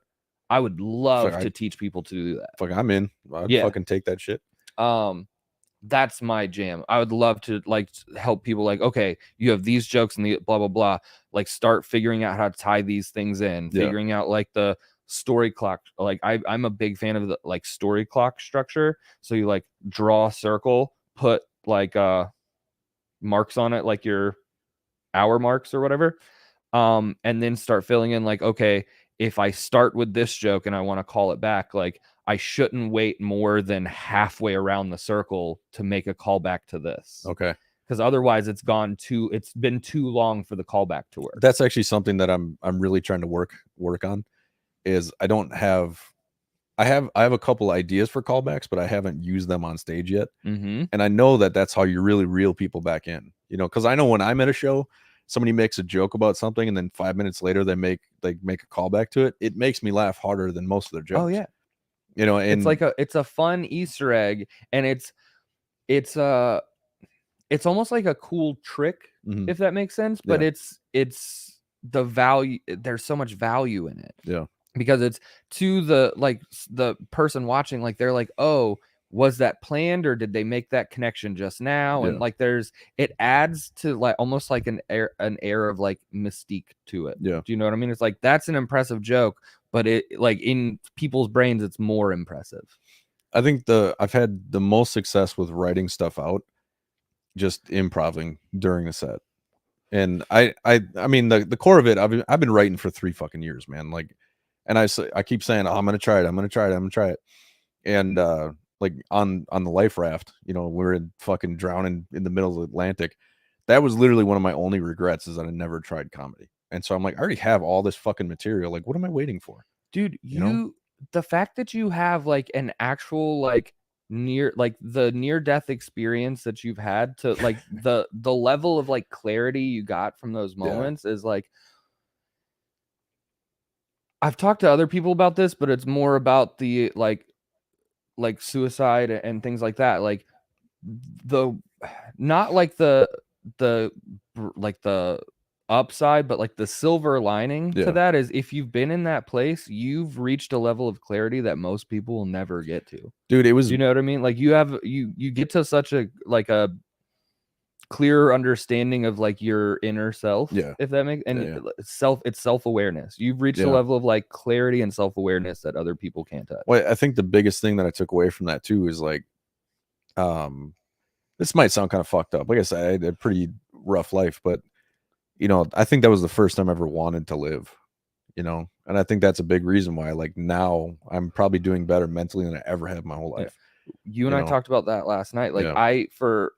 I would love to teach people to do that. Fuck, I'm in. I'd fucking take that shit. That's my jam. I would love to like help people like, okay, you have these jokes and the blah, blah, blah. Like start figuring out how to tie these things in, figuring out like the story clock. Like I'm a big fan of the like story clock structure. So you like draw a circle, put like marks on it, like your hour marks or whatever. And then start filling in like, okay, if I start with this joke and I want to call it back, like I shouldn't wait more than halfway around the circle to make a callback to this. Okay. Because otherwise it's been too long for the callback to work. That's actually something that I'm really trying to work on, is I have a couple ideas for callbacks, but I haven't used them on stage yet. Mm-hmm. And I know that that's how you really reel people back in, you know, because I know when I'm at a show, somebody makes a joke about something and then 5 minutes later they make a callback to it. It makes me laugh harder than most of their jokes. Oh yeah. You know, and it's a fun Easter egg, and it's almost like a cool trick, if that makes sense. But it's the value. There's so much value in it. Yeah. Because it's to the person watching, like they're like, oh, was that planned or did they make that connection just now? And like it adds to like almost like an air of like mystique to it. Yeah. Do you know what I mean? It's like, that's an impressive joke, but it like in people's brains, it's more impressive. I think I've had the most success with writing stuff out, just improvising during the set. And I mean, the core of it, I've been writing for 3 fucking years, man. Like, and I keep saying, oh, I'm going to try it. And, like on the life raft, you know, we're fucking drowning in the middle of the Atlantic. That was literally one of my only regrets, is that I never tried comedy. And so I'm like, I already have all this fucking material. Like, what am I waiting for? Dude, the fact that you have like an actual like the near death experience that you've had, to like the level of like clarity you got from those moments is like, I've talked to other people about this, but it's more about the like like suicide and things like that, like the not like the like the upside, but like the silver lining to that is if you've been in that place, you've reached a level of clarity that most people will never get to. Dude, it was, you know what I mean? Like you get to such a like a clear understanding of like your inner self, if that makes, and it's self-awareness. You've reached a level of like clarity and self-awareness that other people can't touch. Well, I think the biggest thing that I took away from that too is like, this might sound kind of fucked up. Like I said, I had a pretty rough life, but you know, I think that was the first time I ever wanted to live, you know, and I think that's a big reason why, like, now I'm probably doing better mentally than I ever have my whole life. You and I talked about that last night. Like for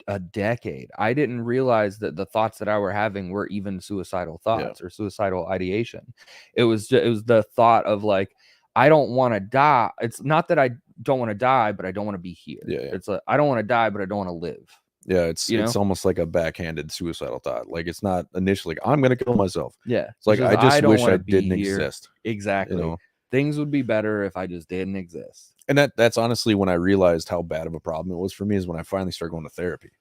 a decade, I didn't realize that the thoughts that I were having were even suicidal thoughts or suicidal ideation. It was the thought of like, I don't want to die. It's not that I don't want to die, but I don't want to be here. It's I don't want to die, but I don't want to live. Yeah, it's almost like a backhanded suicidal thought. Like, it's not initially like, I'm gonna kill myself. It's like, I just wish I didn't exist. Exactly. You know? Things would be better if I just didn't exist. And that's honestly when I realized how bad of a problem it was for me, is when I finally started going to therapy.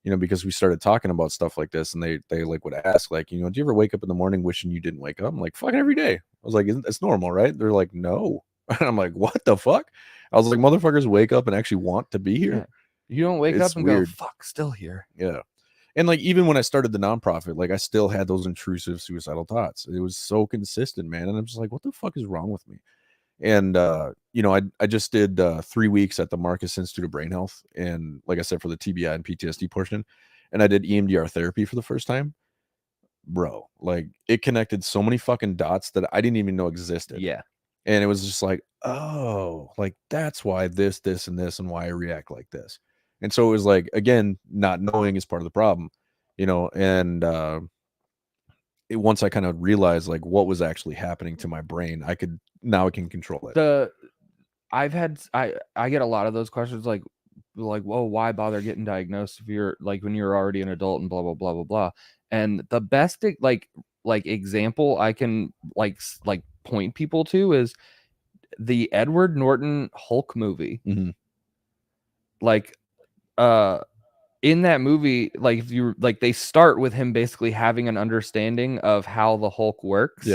You know, because we started talking about stuff like this, and they like would ask, like, you know, do you ever wake up in the morning wishing you didn't wake up? I'm like, fucking every day. I was like, isn't that's normal, right? They're like, no. And I'm like, what the fuck? I was like, motherfuckers wake up and actually want to be here. You don't wake up and go, fuck, still here. And like, even when I started the nonprofit, like, I still had those intrusive suicidal thoughts. It was so consistent, man. And I'm just like, what the fuck is wrong with me? And you know, I just did 3 weeks at the Marcus Institute of Brain Health, and like I said, for the TBI and PTSD portion, and I did EMDR therapy for the first time. Bro, like, it connected so many fucking dots that I didn't even know existed. And it was just like, oh, like, that's why this and this, and why I react like this. And so it was like, again, not knowing is part of the problem, you know. And once I kind of realized like what was actually happening to my brain, I can control it. I get a lot of those questions, like, whoa, why bother getting diagnosed if you're like, when you're already an adult and blah blah blah blah blah. And the best like example I can like point people to is the Edward Norton Hulk movie. Like in that movie, like, if you like, they start with him basically having an understanding of how the Hulk works.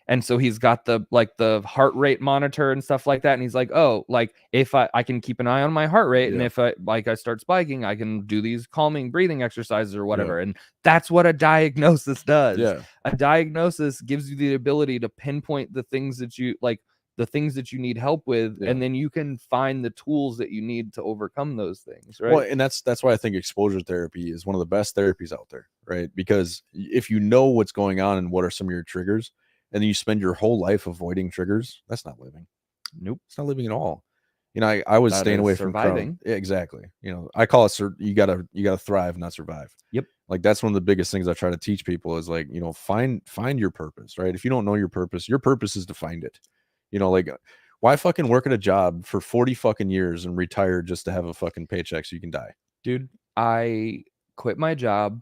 And so he's got the heart rate monitor and stuff like that. And he's like, oh, like, if I can keep an eye on my heart rate, and if I start spiking, I can do these calming breathing exercises or whatever. And that's what a diagnosis does. A diagnosis gives you the ability to pinpoint the things that you like, the things that you need help with, and then you can find the tools that you need to overcome those things, right? Well, and that's why I think exposure therapy is one of the best therapies out there, right? Because if you know what's going on and what are some of your triggers, and then you spend your whole life avoiding triggers, that's not living. Nope, it's not living at all. You know, I was staying away from surviving. Yeah, exactly. You know, I call it you gotta thrive, not survive. Like, that's one of the biggest things I try to teach people is, like, you know, find your purpose, right? If you don't know your purpose is to find it. You know, like, why fucking work at a job for 40 fucking years and retire just to have a fucking paycheck so you can die? Dude, I quit my job,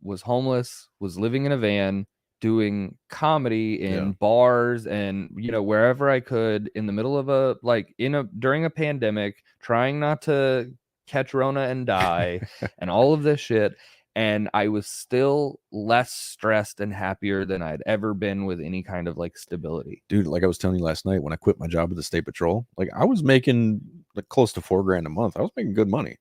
was homeless, was living in a van, doing comedy in bars and, you know, wherever I could, in the middle of during a pandemic, trying not to catch Rona and die and all of this shit. And I was still less stressed and happier than I'd ever been with any kind of like stability. Dude, like I was telling you last night, when I quit my job at the State Patrol, like, I was making like close to $4,000 a month. I was making good money,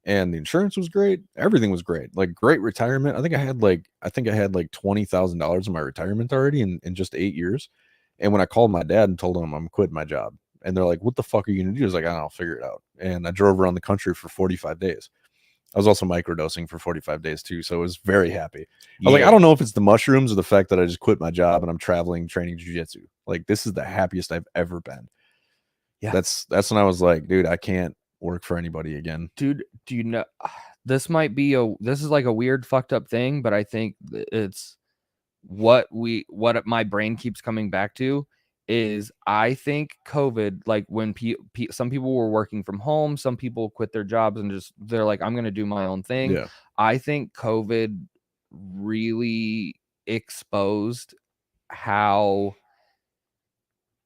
and the insurance was great. Everything was great. Like, great retirement. I think I had like $20,000 in my retirement already in just 8 years. And when I called my dad and told him I'm quitting my job, and they're like, what the fuck are you gonna do? I was like, I don't know, I'll figure it out. And I drove around the country for 45 days. I was also microdosing for 45 days too, so I was very happy. I was like, I don't know if it's the mushrooms or the fact that I just quit my job and I'm traveling, training jiu-jitsu. Like, this is the happiest I've ever been. That's when I was like, dude, I can't work for anybody again. Dude, do you know, this is like a weird fucked up thing, but I think it's what my brain keeps coming back to is, I think COVID, like, when some people were working from home, some people quit their jobs and they're like, I'm going to do my own thing. I think COVID really exposed how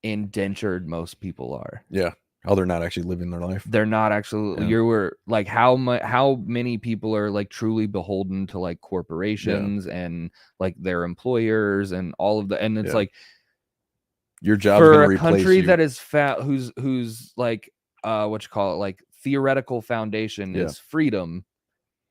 indentured most people are. Oh, they're not actually living their life. They're not actually. Yeah. You're like, how many people are like truly beholden to like corporations and like their employers and all of the, and it's like your job's for gonna a replace country you. that is who's like what you call it, like theoretical foundation is freedom.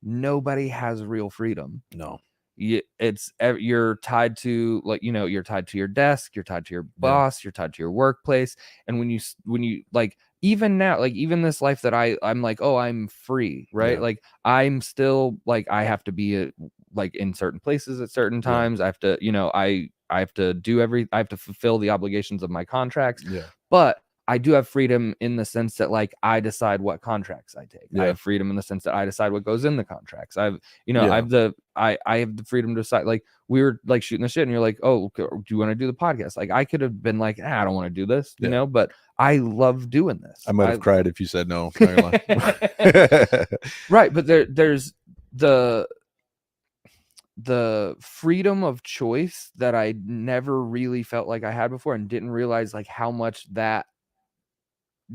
Nobody has real freedom. No. You're tied to, like, you're tied to your desk, you're tied to your boss, you're tied to your workplace. And when you like, even now, like even this life that I'm like, oh, I'm free, right? Like I'm still like, I have to be like in certain places at certain times. I have to, I have to fulfill the obligations of my contracts. But I do have freedom in the sense that like I decide what contracts I take. I have freedom in the sense that I decide what goes in the contracts. I have the freedom to decide. Like we were like shooting the shit and you're like, oh, okay, do you want to do the podcast? Like I could have been like, I don't want to do this, but I love doing this. I might have cried if you said no. Right. But there's the freedom of choice that I never really felt like I had before, and didn't realize like how much that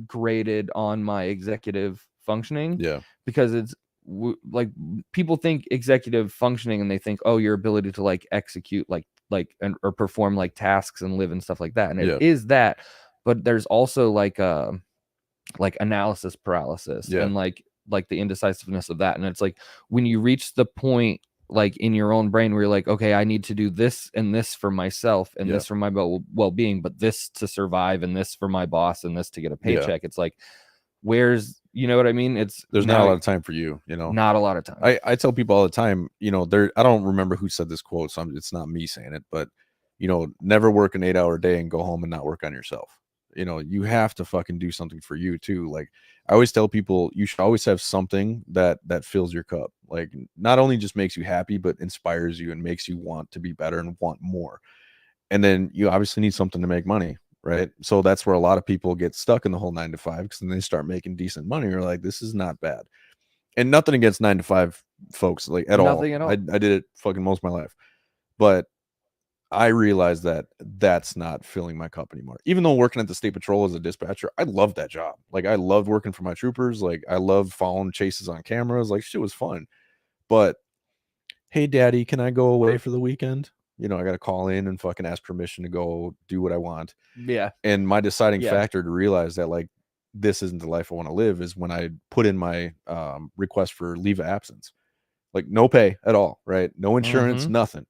graded on my executive functioning. Because it's like people think executive functioning and they think, oh, your ability to like execute or perform like tasks and live and stuff like that, and it is that, but there's also like analysis paralysis and like the indecisiveness of that. And it's like when you reach the point like in your own brain where you're like, okay, I need to do this and this for myself and this for my well-being, but this to survive and this for my boss and this to get a paycheck. It's like, where's, you know what I mean? There's not a lot of time for you, not a lot of time. I tell people all the time, I don't remember who said this quote, so it's not me saying it, but never work an 8-hour day and go home and not work on yourself. You have to fucking do something for you too. Like I always tell people, you should always have something that fills your cup. Like not only just makes you happy, but inspires you and makes you want to be better and want more. And then you obviously need something to make money, right? So that's where a lot of people get stuck in the whole 9 to 5, because then they start making decent money. You're like, this is not bad. And nothing against 9 to 5 folks, like at all. I did it fucking most of my life. But I realized that that's not filling my cup anymore. Even though working at the State Patrol as a dispatcher, I loved that job. Like I loved working for my troopers. Like I loved following chases on cameras. Like shit was fun. But hey, daddy, can I go away for the weekend? I got to call in and fucking ask permission to go do what I want. Yeah. And my deciding factor to realize that like this isn't the life I want to live is when I put in my request for leave of absence. Like no pay at all, right? No insurance, nothing.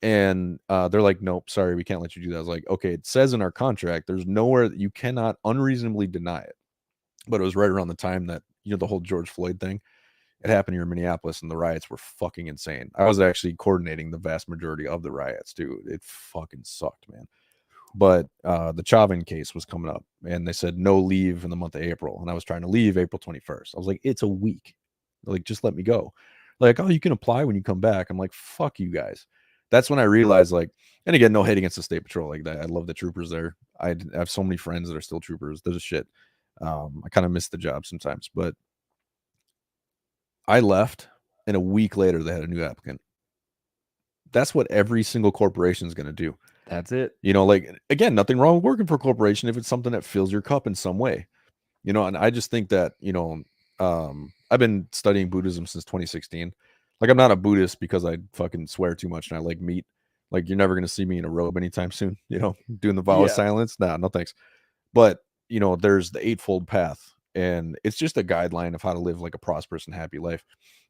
And they're like, nope, sorry, we can't let you do that. I was like, okay, it says in our contract, there's nowhere that you cannot unreasonably deny it. But it was right around the time that, the whole George Floyd thing, it happened here in Minneapolis, and the riots were fucking insane. I was actually coordinating the vast majority of the riots, too. It fucking sucked, man. But the Chauvin case was coming up, and they said no leave in the month of April. And I was trying to leave April 21st. I was like, it's a week. Like, just let me go. Like, oh, you can apply when you come back. I'm like, fuck you guys. That's when I realized, like, and again, no hate against the State Patrol. Like that, I love the troopers there. I have so many friends that are still troopers. There's a shit. I kind of miss the job sometimes, but I left, and a week later they had a new applicant. That's what every single corporation is going to do. That's it. Like, again, nothing wrong with working for a corporation if it's something that fills your cup in some way. And I just think that, I've been studying Buddhism since 2016. Like, I'm not a Buddhist because I fucking swear too much and I like meat. Like, you're never going to see me in a robe anytime soon, doing the vow of silence. Nah, no thanks. But, there's the Eightfold Path, and it's just a guideline of how to live like a prosperous and happy life.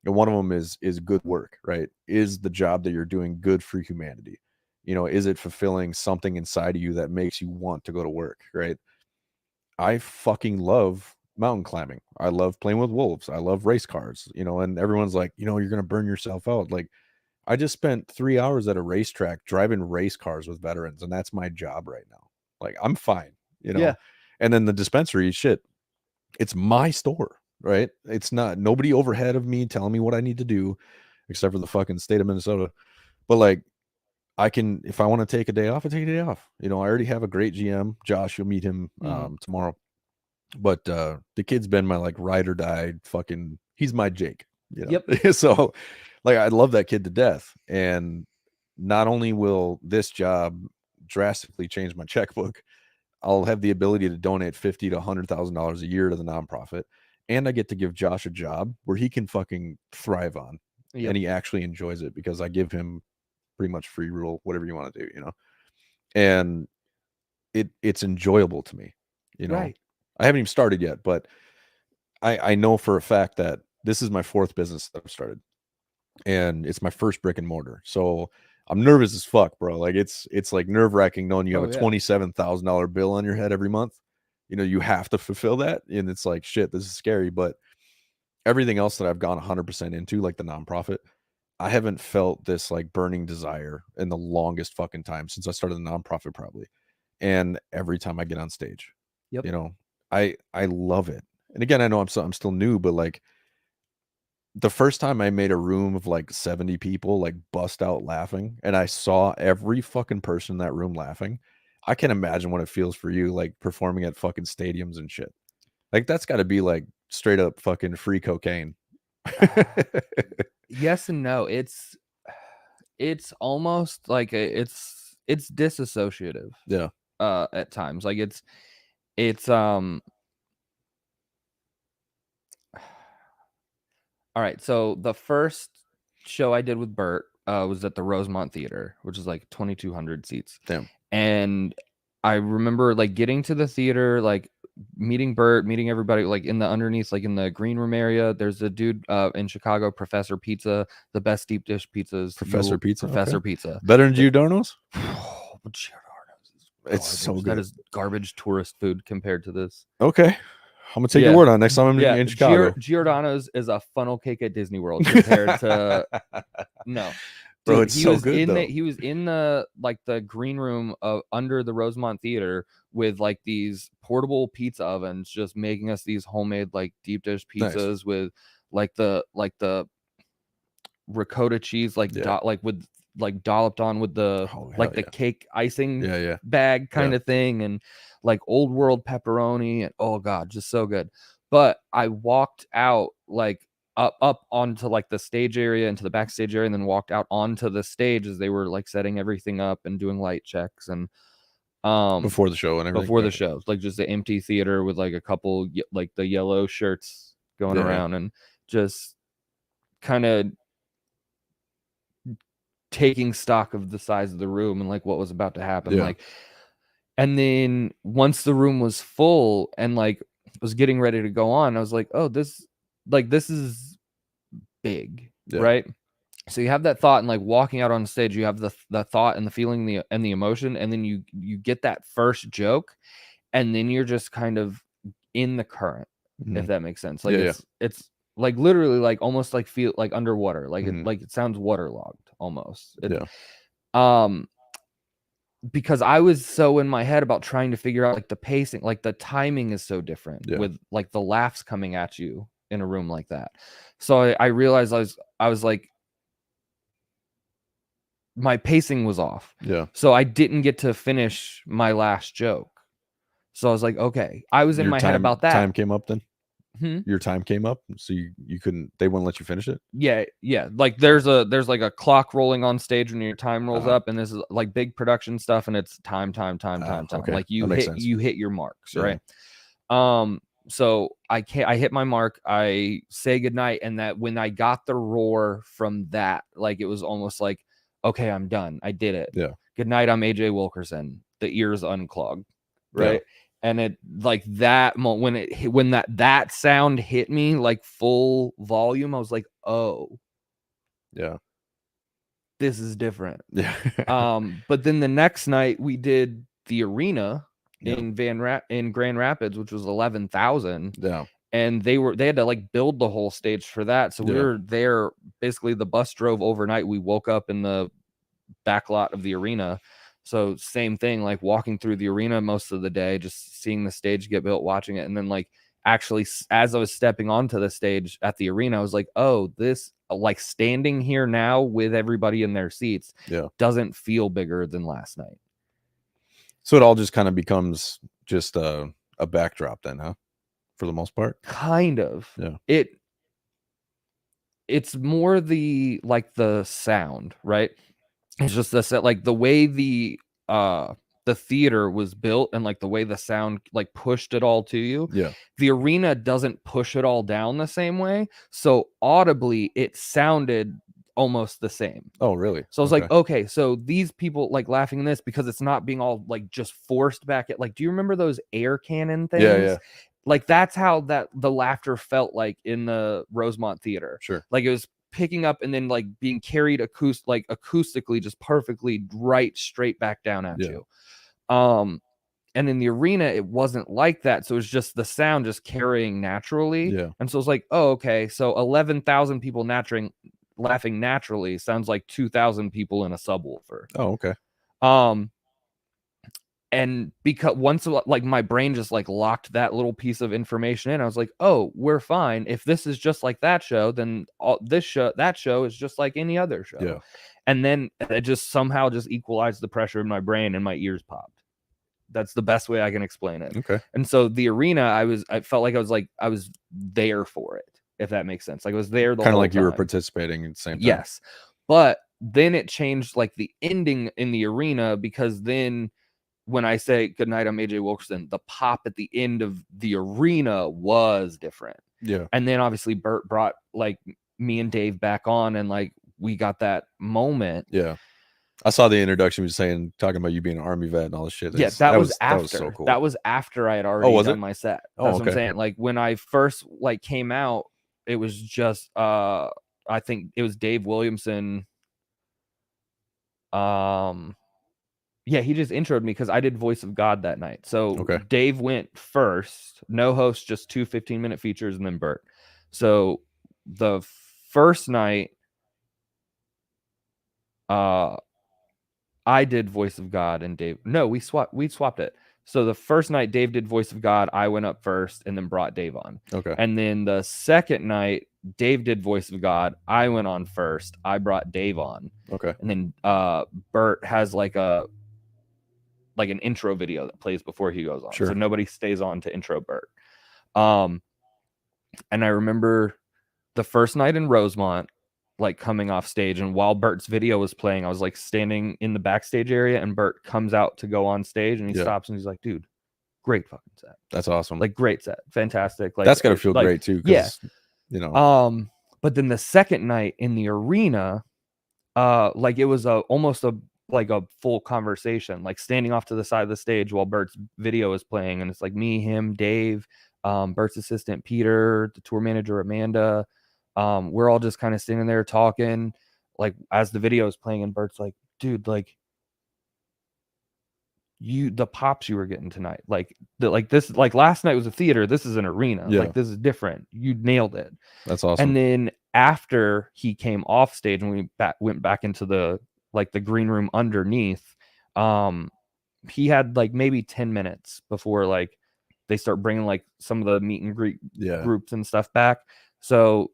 And one of them is good work, right? Is the job that you're doing good for humanity? Is it fulfilling something inside of you that makes you want to go to work, right? I fucking love mountain climbing. I love playing with wolves. I love race cars, and everyone's like, you're going to burn yourself out. Like, I just spent 3 hours at a racetrack driving race cars with veterans, and that's my job right now. Like, I'm fine, And then the dispensary, shit, it's my store, right? It's not nobody overhead of me telling me what I need to do, except for the fucking state of Minnesota. But like, I can, if I want to take a day off, I take a day off. I already have a great GM, Josh. You'll meet him tomorrow. But the kid's been my like ride or die fucking, he's my Jake. Yep. So like, I love that kid to death. And not only will this job drastically change my checkbook, I'll have the ability to donate $50,000 to $100,000 a year to the nonprofit, and I get to give Josh a job where he can fucking thrive on, and he actually enjoys it because I give him pretty much free rule, whatever you want to do, you know. And it's enjoyable to me, you know. Right. I haven't even started yet, but I know for a fact that this is my 4th business that I've started, and it's my first brick and mortar. So I'm nervous as fuck, bro. Like it's like nerve-wracking knowing you have a $27,000 bill on your head every month. You know, you have to fulfill that, and it's like, shit, this is scary. But everything else that I've gone 100% into, like the nonprofit, I haven't felt this like burning desire in the longest fucking time since I started the nonprofit, probably. And every time I get on stage, you know, I love it. And again, I know I'm still new, but like the first time I made a room of like 70 people like bust out laughing, and I saw every fucking person in that room laughing, I can imagine what it feels for you, like performing at fucking stadiums and shit. Like that's got to be like straight up fucking free cocaine. Yes and no. It's almost like it's disassociative. Yeah. At times, like it's all right. So the first show I did with Bert was at the Rosemont Theater, which is like 2,200 seats. Damn. And I remember like getting to the theater, like meeting Bert, meeting everybody, like in the underneath, like in the green room area. There's a dude in Chicago, Professor Pizza, the best deep dish pizzas. Professor Pizza. Professor Okay. Pizza. Better than Giordano's? It's so good. That is garbage tourist food compared to this. Okay. I'm gonna take your word on it next time I'm in Chicago. Giordano's is a funnel cake at Disney World compared to no. Bro, Dude, it's so good though. He was in the like the green room under the Rosemont Theater with like these portable pizza ovens, just making us these homemade like deep dish pizzas with like the ricotta cheese like with like dolloped on with the the cake icing bag kind of thing, and like old world pepperoni, and oh god, just so good. But I walked out like up onto like the stage area, into the backstage area, and then walked out onto the stage as they were like setting everything up and doing light checks and before the show and everything. Before the show, like just the empty theater with like a couple like the yellow shirts going around and just kind of taking stock of the size of the room and like what was about to happen. Like, and then once the room was full and like was getting ready to go on, I was like, oh, this is big, right? So you have that thought, and like walking out on stage, you have the thought and the feeling and the emotion, and then you get that first joke, and then you're just kind of in the current, if that makes sense. Like it's like literally like almost like feel like underwater, like it sounds waterlogged almost. Because I was so in my head about trying to figure out like the pacing, like the timing is so different with like the laughs coming at you in a room like that. So I realized I was like, my pacing was off. So I didn't get to finish my last joke. So I was like, okay, I was in my head about that. Time came up then? Your time came up, so you couldn't, they wouldn't let you finish it? Yeah. Like there's like a clock rolling on stage when your time rolls up, and this is like big production stuff, and it's time. Okay. Like you hit your marks, right? So I hit my mark, I say goodnight, and that when I got the roar from that, like it was almost like, okay, I'm done. I did it. Good night, I'm AJ Wilkerson. The ears unclogged, right? And it like that moment when that sound hit me like full volume, I was like, oh, this is different. But then the next night we did the arena in Grand Rapids, which was 11,000. And they had to like build the whole stage for that. So we were there, basically the bus drove overnight. We woke up in the back lot of the arena. So same thing, like walking through the arena most of the day, just seeing the stage get built, watching it. And then like actually as I was stepping onto the stage at the arena, I was like, oh, this like standing here now with everybody in their seats doesn't feel bigger than last night. So it all just kind of becomes just a backdrop then, huh? For the most part? Kind of. It's more the like the sound, right? It's just the set, like the way the the theater was built and like the way the sound like pushed it all to you. Yeah. The arena doesn't push it all down the same way. So audibly it sounded almost the same. Oh, really? So I was like, okay, so these people like laughing in this because it's not being all like just forced back at, like, do you remember those air cannon things? Yeah. Like that's how the laughter felt like in the Rosemont Theater. Sure. Like it was picking up and then like being carried acoustically just perfectly right straight back down at you. And in the arena it wasn't like that, so it was just the sound just carrying naturally. Yeah. And so it's like, oh, okay, so 11,000 people laughing naturally sounds like 2,000 people in a subwoofer. Oh, okay. And because once like my brain just like locked that little piece of information in, I was like, oh, we're fine. If this is just like that show, then that show is just like any other show. Yeah. And then it just somehow just equalized the pressure in my brain and my ears popped. That's the best way I can explain it. Okay. And so the arena, I felt like I was there for it, if that makes sense. Like I was there the kind of whole like time. you were participating at the same time. Yes. But then it changed like the ending in the arena, because then when I say goodnight, I'm AJ Wilkerson, the pop at the end of the arena was different. Yeah. And then obviously Bert brought like me and Dave back on, and like we got that moment. Yeah. I saw the introduction. He was talking about you being an Army vet and all this shit. Yeah, that was after. That was so cool. That was after I had already done my set. That's okay. what I'm saying. Like when I first like came out, it was just I think it was Dave Williamson. Yeah, he just introed me because I did Voice of God that night. So Dave went first, no host, just 2 15-minute features, and then Bert. So the first night, I did Voice of God and Dave. No, we swapped it. So the first night Dave did Voice of God, I went up first and then brought Dave on. Okay. And then the second night Dave did Voice of God, I went on first, I brought Dave on. Okay. And then Bert has like an intro video that plays before he goes on. Sure. So nobody stays on to intro Bert. And I remember the first night in Rosemont, like coming off stage, and while Bert's video was playing, I was like standing in the backstage area, and Bert comes out to go on stage, and he stops and he's like, dude, great fucking set. That's awesome. Like great set. Fantastic. Like that's gotta feel great too. Yeah. You know. But then the second night in the arena, like it was almost a full conversation, like standing off to the side of the stage while Bert's video is playing, and it's like me, him, Dave, Bert's assistant Peter, the tour manager Amanda. We're all just kind of standing there talking, like as the video is playing, and Bert's like, dude, like the pops you were getting tonight, like this, like last night was a theater, this is an arena. Like this is different. You nailed it. That's awesome. And then after he came off stage and we went back into the green room underneath, he had like maybe 10 minutes before like they start bringing like some of the meet and greet groups and stuff back. So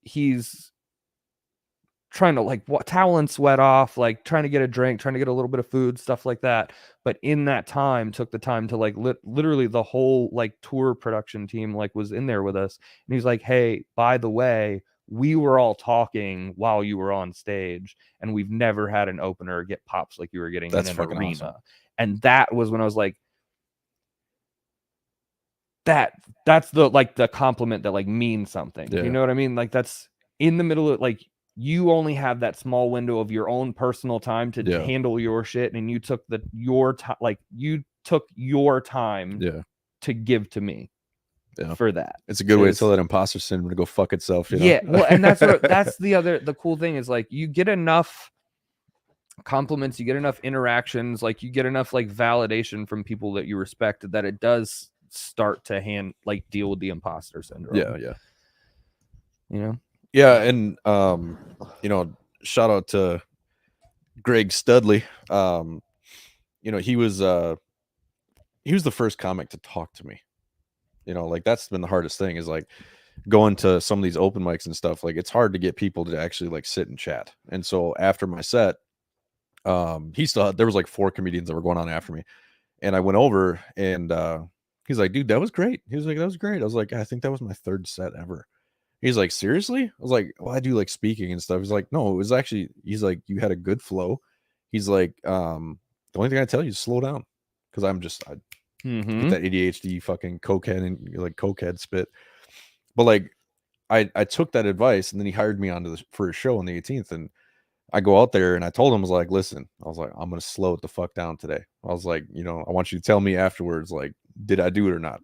he's trying to like towel and sweat off, like trying to get a drink, trying to get a little bit of food, stuff like that. But in that time, took the time to like literally the whole like tour production team like was in there with us, and he's like, hey, by the way, we were all talking while you were on stage, and we've never had an opener get pops like you were getting in an arena. Awesome. And that was when I was like, that's the compliment that like means something. You know what I mean? Like that's in the middle of like, you only have that small window of your own personal time to handle your shit, and you took your time to give to me for that. It's a good way to tell that imposter syndrome to go fuck itself. You know? Yeah, well, and that's the cool thing is like you get enough compliments, you get enough interactions, like you get enough like validation from people that you respect, that it does start to deal with the imposter syndrome. Yeah. You know. Yeah, and you know, shout out to Greg Studley. You know, he was the first comic to talk to me. You know, like that's been the hardest thing, is like going to some of these open mics and stuff. Like it's hard to get people to actually like sit and chat. And so after my set, there was like 4 comedians that were going on after me, and I went over and he's like, dude, that was great. He was like, that was great. I was like, I think that was my 3rd set ever. He's like, seriously? I was like, well, I do like speaking and stuff. He's like, no, it was actually, he's like, you had a good flow. He's like, the the only thing I tell you is slow down, because I get that ADHD fucking cokehead and like cokehead spit. But like I took that advice, and then he hired me for his show on the 18th, and I go out there and I told him, I was like, listen, I was like, I'm gonna slow it the fuck down today. I was like, you know, I want you to tell me afterwards, like, did I do it or not?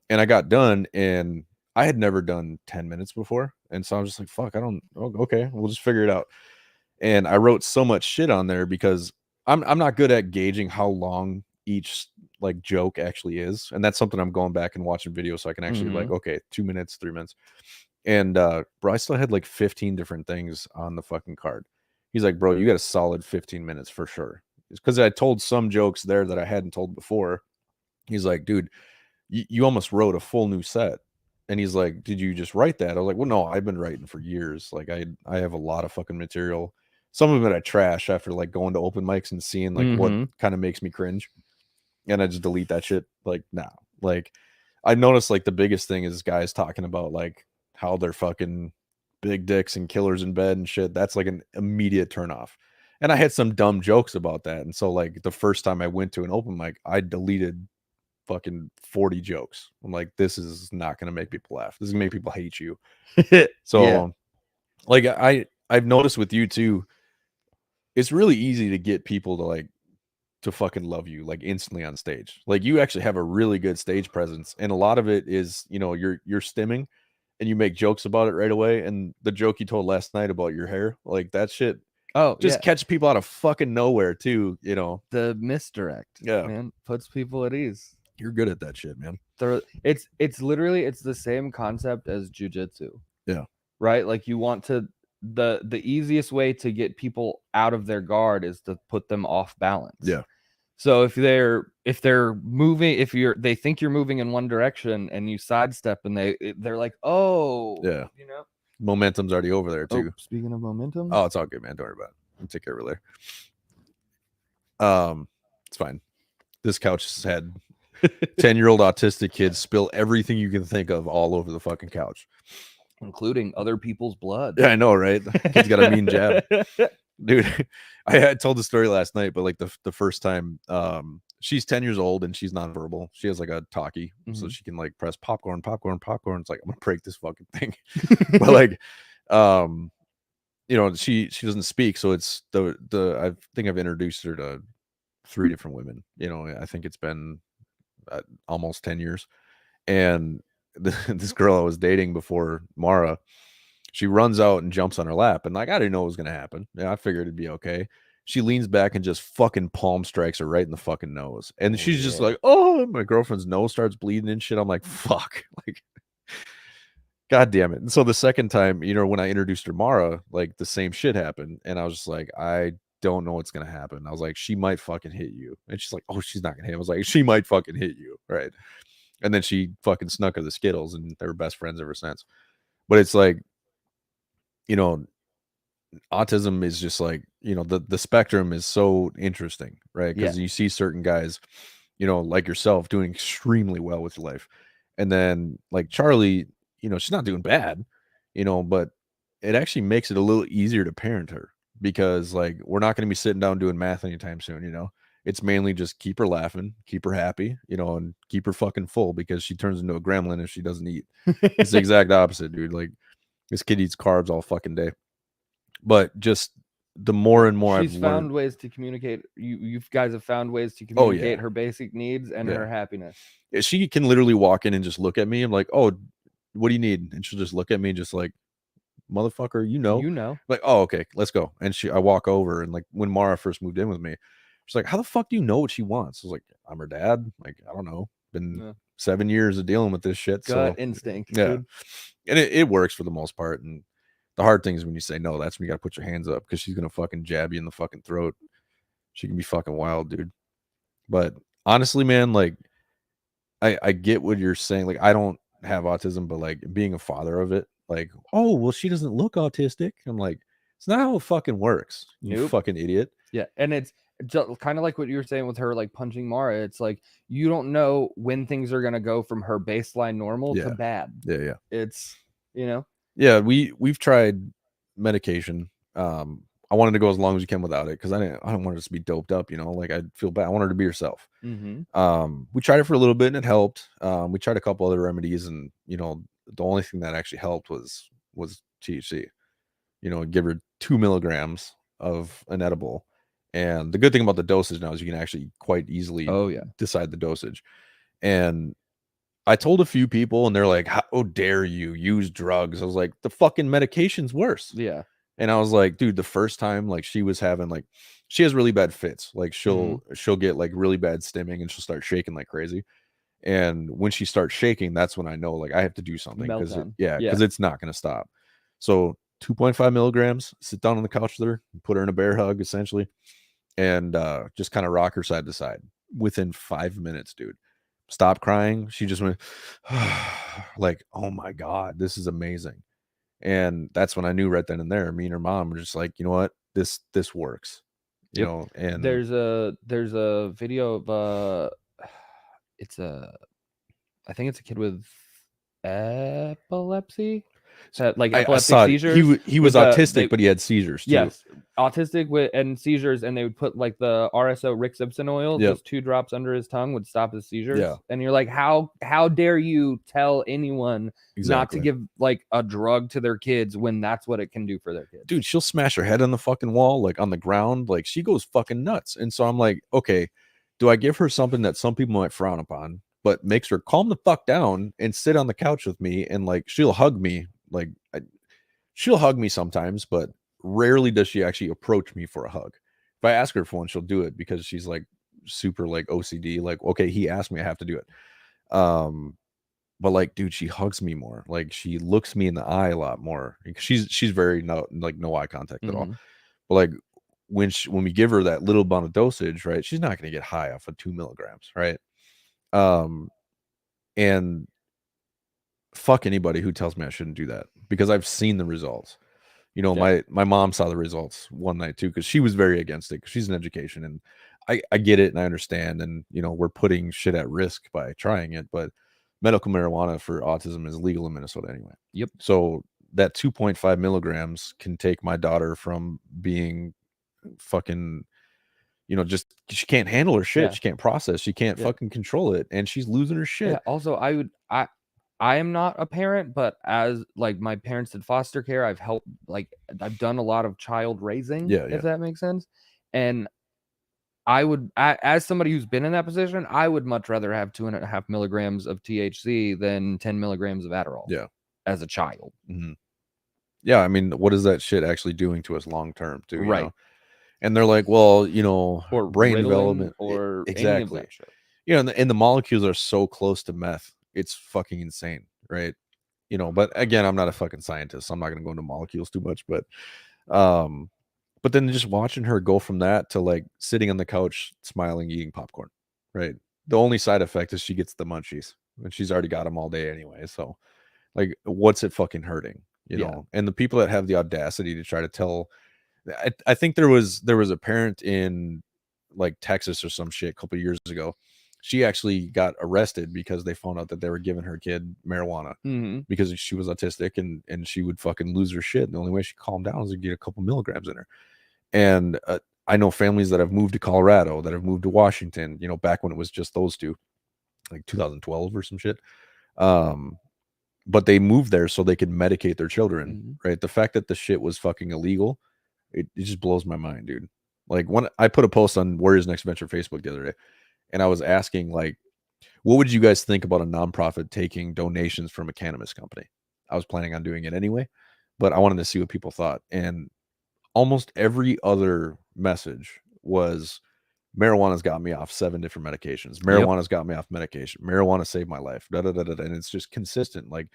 And I got done, and I had never done 10 minutes before, and so I was just like, fuck, okay, we'll just figure it out. And I wrote so much shit on there because I'm not good at gauging how long each like joke actually is, and that's something I'm going back and watching videos so I can actually like, okay, 2 minutes, 3 minutes. And bro, I still had like 15 different things on the fucking card. He's like, bro, you got a solid 15 minutes for sure. It's because I told some jokes there that I hadn't told before. He's like, dude, you almost wrote a full new set. And he's like, did you just write that? I was like, well, no, I've been writing for years. Like I have a lot of fucking material. Some of it I trash after like going to open mics and seeing like what kind of makes me cringe. And I just delete that shit. Like, nah. Like I noticed like the biggest thing is guys talking about like how they're fucking big dicks and killers in bed and shit. That's like an immediate turn off. And I had some dumb jokes about that. And so like the first time I went to an open mic, I deleted fucking 40 jokes. I'm like, this is not gonna make people laugh. This is gonna make people hate you. So like I've noticed with you too, it's really easy to get people to like to fucking love you like instantly on stage. Like you actually have a really good stage presence, and a lot of it is, you know, you're stimming and you make jokes about it right away. And the joke you told last night about your hair, like that shit just catch people out of fucking nowhere too, you know. The misdirect, man, puts people at ease. You're good at that shit, man. It's literally, it's the same concept as jujitsu. Yeah. Right? Like you want to, the easiest way to get people out of their guard is to put them off balance. Yeah. So if they're moving, they think you're moving in one direction and you sidestep and they're like, oh, yeah, you know, momentum's already over there too. Speaking of momentum, it's all good, man. Don't worry about it. I'll take care of it later. It's fine. This couch has had 10-year-old autistic kids spill everything you can think of all over the fucking couch, including other people's blood. Yeah, I know, right? The kid's got a mean jab. Dude, I told the story last night, but like the first time, she's 10 years old and she's nonverbal. She has like a talkie, so she can like press popcorn. It's like, I'm gonna break this fucking thing. But like, you know, she doesn't speak, so it's I think I've introduced her to 3 different women. You know, I think it's been almost 10 years. And this girl I was dating before Mara, she runs out and jumps on her lap, and like I didn't know what was gonna happen. Yeah, I figured it'd be okay. She leans back and just fucking palm strikes her right in the fucking nose, and she's just like, "Oh!" My girlfriend's nose starts bleeding and shit. I'm like, "Fuck!" Like, god damn it. And so the second time, you know, when I introduced her Mara, like the same shit happened, and I was just like, I don't know what's gonna happen. I was like, she might fucking hit you, and she's like, oh, she's not gonna hit. I was like, she might fucking hit you, right? And then she fucking snuck her the Skittles, and they were best friends ever since. But it's like, you know, autism is just like, you know, the spectrum is so interesting, right? Because you see certain guys, you know, like yourself doing extremely well with life, and then like Charlie, you know, she's not doing bad, you know, but it actually makes it a little easier to parent her, because like we're not going to be sitting down doing math anytime soon, you know. It's mainly just keep her laughing, keep her happy, you know, and keep her fucking full, because she turns into a gremlin if she doesn't eat. It's the exact opposite, dude. Like this kid eats carbs all fucking day. But just the more and more she's found ways to communicate. You guys have found ways to communicate her basic needs and her happiness. Yeah, she can literally walk in and just look at me. I'm like, oh, what do you need? And she'll just look at me just like, motherfucker, you know. Like, oh, okay, let's go. And I walk over, and like when Mara first moved in with me, she's like, how the fuck do you know what she wants? I was like, I'm her dad. Like, I don't know. Been 7 years of dealing with this shit. Gut instinct. Yeah. Dude. And it works for the most part. And the hard thing is when you say no, that's when you got to put your hands up, because she's going to fucking jab you in the fucking throat. She can be fucking wild, dude. But honestly, man, like, I get what you're saying. Like, I don't have autism, but like being a father of it, like, oh, well, she doesn't look autistic. I'm like, it's not how it fucking works. You fucking idiot. Yeah. And it's just kind of like what you were saying with her, like punching Mara. It's like, you don't know when things are going to go from her baseline normal to bad. Yeah. It's, you know. Yeah, we've tried medication. I wanted to go as long as you can without it because I don't want her to be doped up, you know. Like I'd feel bad. I want her to be herself. We tried it for a little bit and it helped. We tried a couple other remedies, and you know, the only thing that actually helped was THC. You know, give her 2 milligrams of an edible. And the good thing about the dosage now is you can actually quite easily decide the dosage. And I told a few people, and they're like, "How dare you use drugs?" I was like, "The fucking medication's worse." Yeah. And I was like, dude, the first time, like, she was having, like, she has really bad fits. Like, she'll get like really bad stimming, and she'll start shaking like crazy. And when she starts shaking, that's when I know, like, I have to do something because because it's not going to stop. So 2.5 milligrams, sit down on the couch with her, put her in a bear hug essentially, and just kind of rock her side to side. Within 5 minutes, dude, stop crying. She just went like, oh my God, this is amazing. And that's when I knew right then and there, me and her mom were just like, you know what, this works, you know. And there's a video of I think it's a kid with epilepsy. Like epileptic seizures. He was autistic, but he had seizures too. Yes, autistic and seizures, and they would put like the RSO Rixipsin oil, just 2 drops under his tongue would stop his seizures. Yeah. And you're like, how dare you tell anyone not to give like a drug to their kids when that's what it can do for their kids? Dude, she'll smash her head on the fucking wall, like on the ground, like she goes fucking nuts. And so I'm like, okay, do I give her something that some people might frown upon, but makes her calm the fuck down and sit on the couch with me, and like she'll hug me, like she'll hug me sometimes, but rarely does she actually approach me for a hug. If I ask her for one, she'll do it because she's like super like OCD. Like, okay, he asked me, I have to do it. But like, dude, she hugs me more. Like, she looks me in the eye a lot more. She's very no eye contact at all. But like when we give her that little amount of dosage, right, she's not going to get high off of 2 milligrams, right? And fuck anybody who tells me I shouldn't do that, because I've seen the results. You know, my mom saw the results one night too, because she was very against it, because she's in education, and I get it and I understand, and you know, we're putting shit at risk by trying it, but medical marijuana for autism is legal in Minnesota anyway. Yep. So that 2.5 milligrams can take my daughter from being fucking, you know, just she can't handle her shit. She can't process. She can't fucking control it, and she's losing her shit. Yeah. Also, I am not a parent, but as like my parents did foster care, I've helped, like I've done a lot of child raising, if that makes sense. And I would, as somebody who's been in that position, I would much rather have 2.5 milligrams of THC than 10 milligrams of Adderall. Yeah. As a child. Yeah. I mean, what is that shit actually doing to us long term too? Right. You know? And they're like, well, you know, or brain Ritalin development or exactly. any of that shit. You know, and the molecules are so close to meth. It's fucking insane, right? You know, but again, I'm not a fucking scientist, so I'm not going to go into molecules too much, but then just watching her go from that to like sitting on the couch, smiling, eating popcorn, right? The only side effect is she gets the munchies, and she's already got them all day anyway. So like, what's it fucking hurting, you know? And the people that have the audacity to try to tell, I think there was a parent in like Texas or some shit a couple of years ago. She actually got arrested because they found out that they were giving her kid marijuana because she was autistic, and she would fucking lose her shit. And the only way she calmed down was to get a couple milligrams in her. And I know families that have moved to Colorado, that have moved to Washington, you know, back when it was just those two, like 2012 or some shit. But they moved there so they could medicate their children, right? The fact that the shit was fucking illegal, it just blows my mind, dude. Like, when I put a post on Warriors Next Venture Facebook the other day, and I was asking, like, what would you guys think about a nonprofit taking donations from a cannabis company? I was planning on doing it anyway, but I wanted to see what people thought. And almost every other message was, marijuana's got me off 7 different medications. Marijuana's got me off medication. Marijuana saved my life. Da, da, da, da, da. And it's just consistent. Like,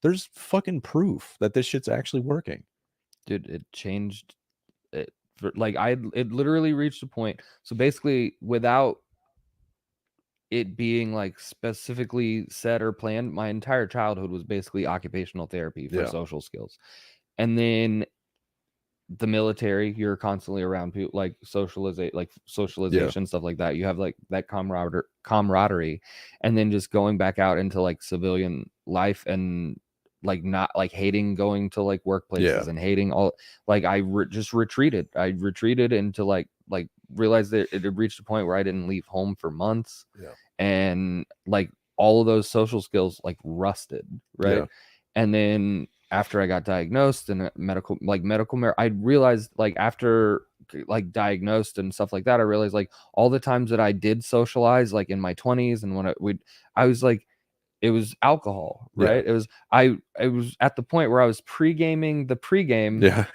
there's fucking proof that this shit's actually working. Dude, it changed it. Like, it literally reached a point. So basically, without it being like specifically said or planned, my entire childhood was basically occupational therapy for social skills. And then the military, you're constantly around people, like socialization, stuff like that. You have like that camaraderie, and then just going back out into like civilian life and like not like hating going to like workplaces and hating all, like I just retreated. I retreated into like realized that it had reached a point where I didn't leave home for months. And like all of those social skills like rusted, right? And then after I got diagnosed and I realized like after like diagnosed and stuff like that, I realized like all the times that I did socialize like in my 20s and when I was like, it was alcohol, right? It was at the point where I was pre-gaming the pregame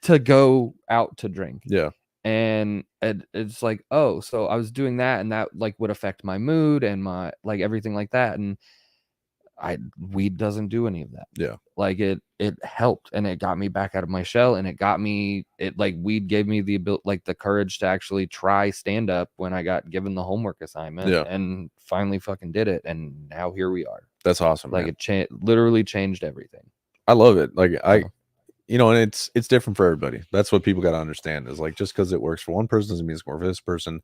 to go out to drink. And it's like, oh, so I was doing that and that like would affect my mood and my like everything like that. And weed doesn't do any of that. Like it helped and it got me back out of my shell and weed gave me the ability, like the courage to actually try stand up when I got given the homework assignment and finally fucking did it. And now here we are. That's awesome. Like it literally changed everything. I love it. Like and it's different for everybody. That's what people got to understand is like, just because it works for one person doesn't mean it's work for this person.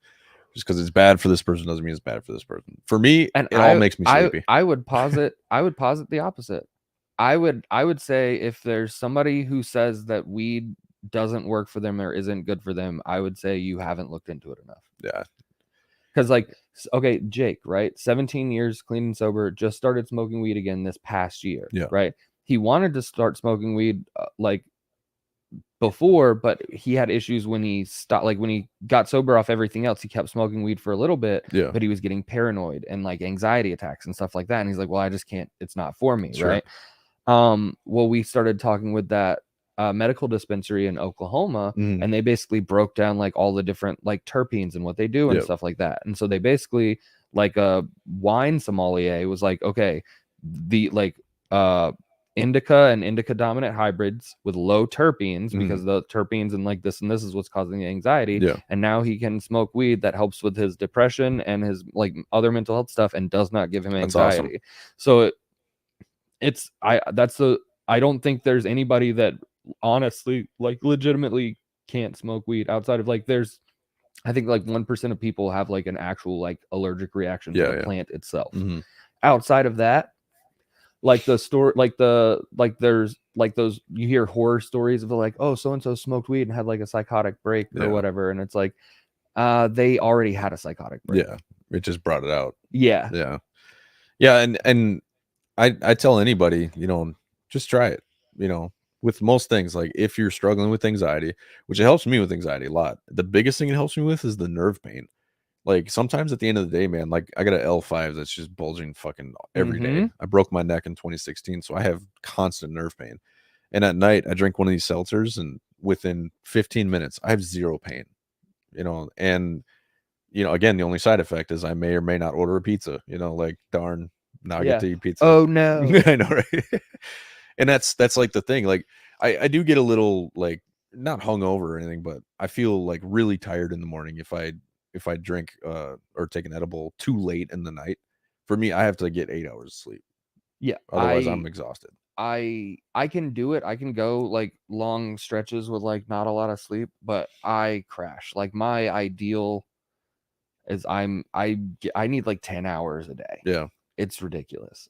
Just because it's bad for this person doesn't mean it's bad for this person. For me, it all makes me sleepy. I would posit the opposite. I would say if there's somebody who says that weed doesn't work for them or isn't good for them, I would say you haven't looked into it enough. Because like, okay, Jake, right? 17 years clean and sober, just started smoking weed again this past year, right? He wanted to start smoking weed like before, but he had issues when he stopped, like when he got sober off everything else, he kept smoking weed for a little bit, but he was getting paranoid and like anxiety attacks and stuff like that. And he's like, well, I just can't, it's not for me. Right. Well, we started talking with that medical dispensary in Oklahoma and they basically broke down like all the different like terpenes and what they do and stuff like that. And so they basically like a wine sommelier was like, okay, the like indica and indica dominant hybrids with low terpenes because the terpenes and like this and this is what's causing the anxiety. And now he can smoke weed that helps with his depression and his like other mental health stuff and does not give him anxiety. So I don't think there's anybody that honestly like legitimately can't smoke weed outside of like I think like 1% of people have like an actual like allergic reaction to the plant itself. Outside of that, like the store, there's like those, you hear horror stories of like, oh, so-and-so smoked weed and had like a psychotic break or whatever. And it's like, they already had a psychotic break. It just brought it out. Yeah. And I tell anybody, just try it, with most things. Like if you're struggling with anxiety, which it helps me with anxiety a lot. The biggest thing it helps me with is the nerve pain. Like sometimes at the end of the day, man, like I got an L5 that's just bulging fucking every day. I broke my neck in 2016, so I have constant nerve pain. And at night, I drink one of these seltzers, and within 15 minutes, I have zero pain. And again, the only side effect is I may or may not order a pizza. Like darn, now I get to eat pizza. Oh no, I know, right? And that's like the thing. Like I do get a little like not hungover or anything, but I feel like really tired in the morning if I drink or take an edible too late in the night. For me, I have to get 8 hours of sleep. Otherwise I'm exhausted. I can do it. I can go like long stretches with like not a lot of sleep, but I crash. Like my ideal is I need like 10 hours a day. It's ridiculous.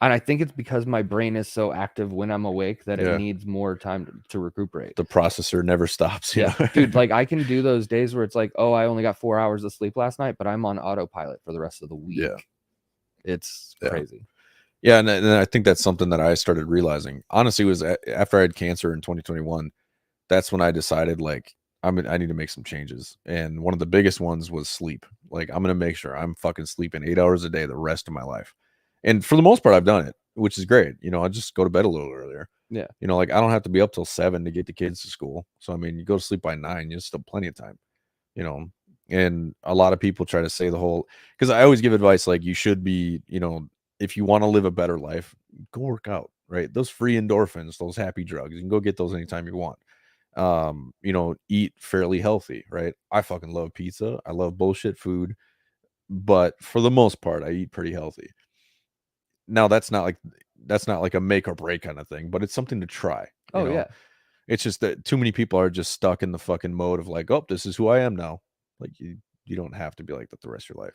And I think it's because my brain is so active when I'm awake that it needs more time to recuperate. The processor never stops. Dude, like I can do those days where it's like, oh, I only got 4 hours of sleep last night, but I'm on autopilot for the rest of the week. It's crazy. And I think that's something that I started realizing. Honestly, was after I had cancer in 2021. That's when I decided like I need to make some changes. And one of the biggest ones was sleep. Like I'm going to make sure I'm fucking sleeping 8 hours a day the rest of my life. And for the most part, I've done it, which is great. I just go to bed a little earlier. Like I don't have to be up till 7 to get the kids to school. So, I mean, you go to sleep by 9, you're still plenty of time, and a lot of people try to say because I always give advice, like you should be, if you want to live a better life, go work out, right? Those free endorphins, those happy drugs, you can go get those anytime you want. Eat fairly healthy, right? I fucking love pizza. I love bullshit food, but for the most part, I eat pretty healthy. Now that's not like a make or break kind of thing, but it's something to try. It's just that too many people are just stuck in the fucking mode of like, oh, this is who I am now. Like you don't have to be like that the rest of your life.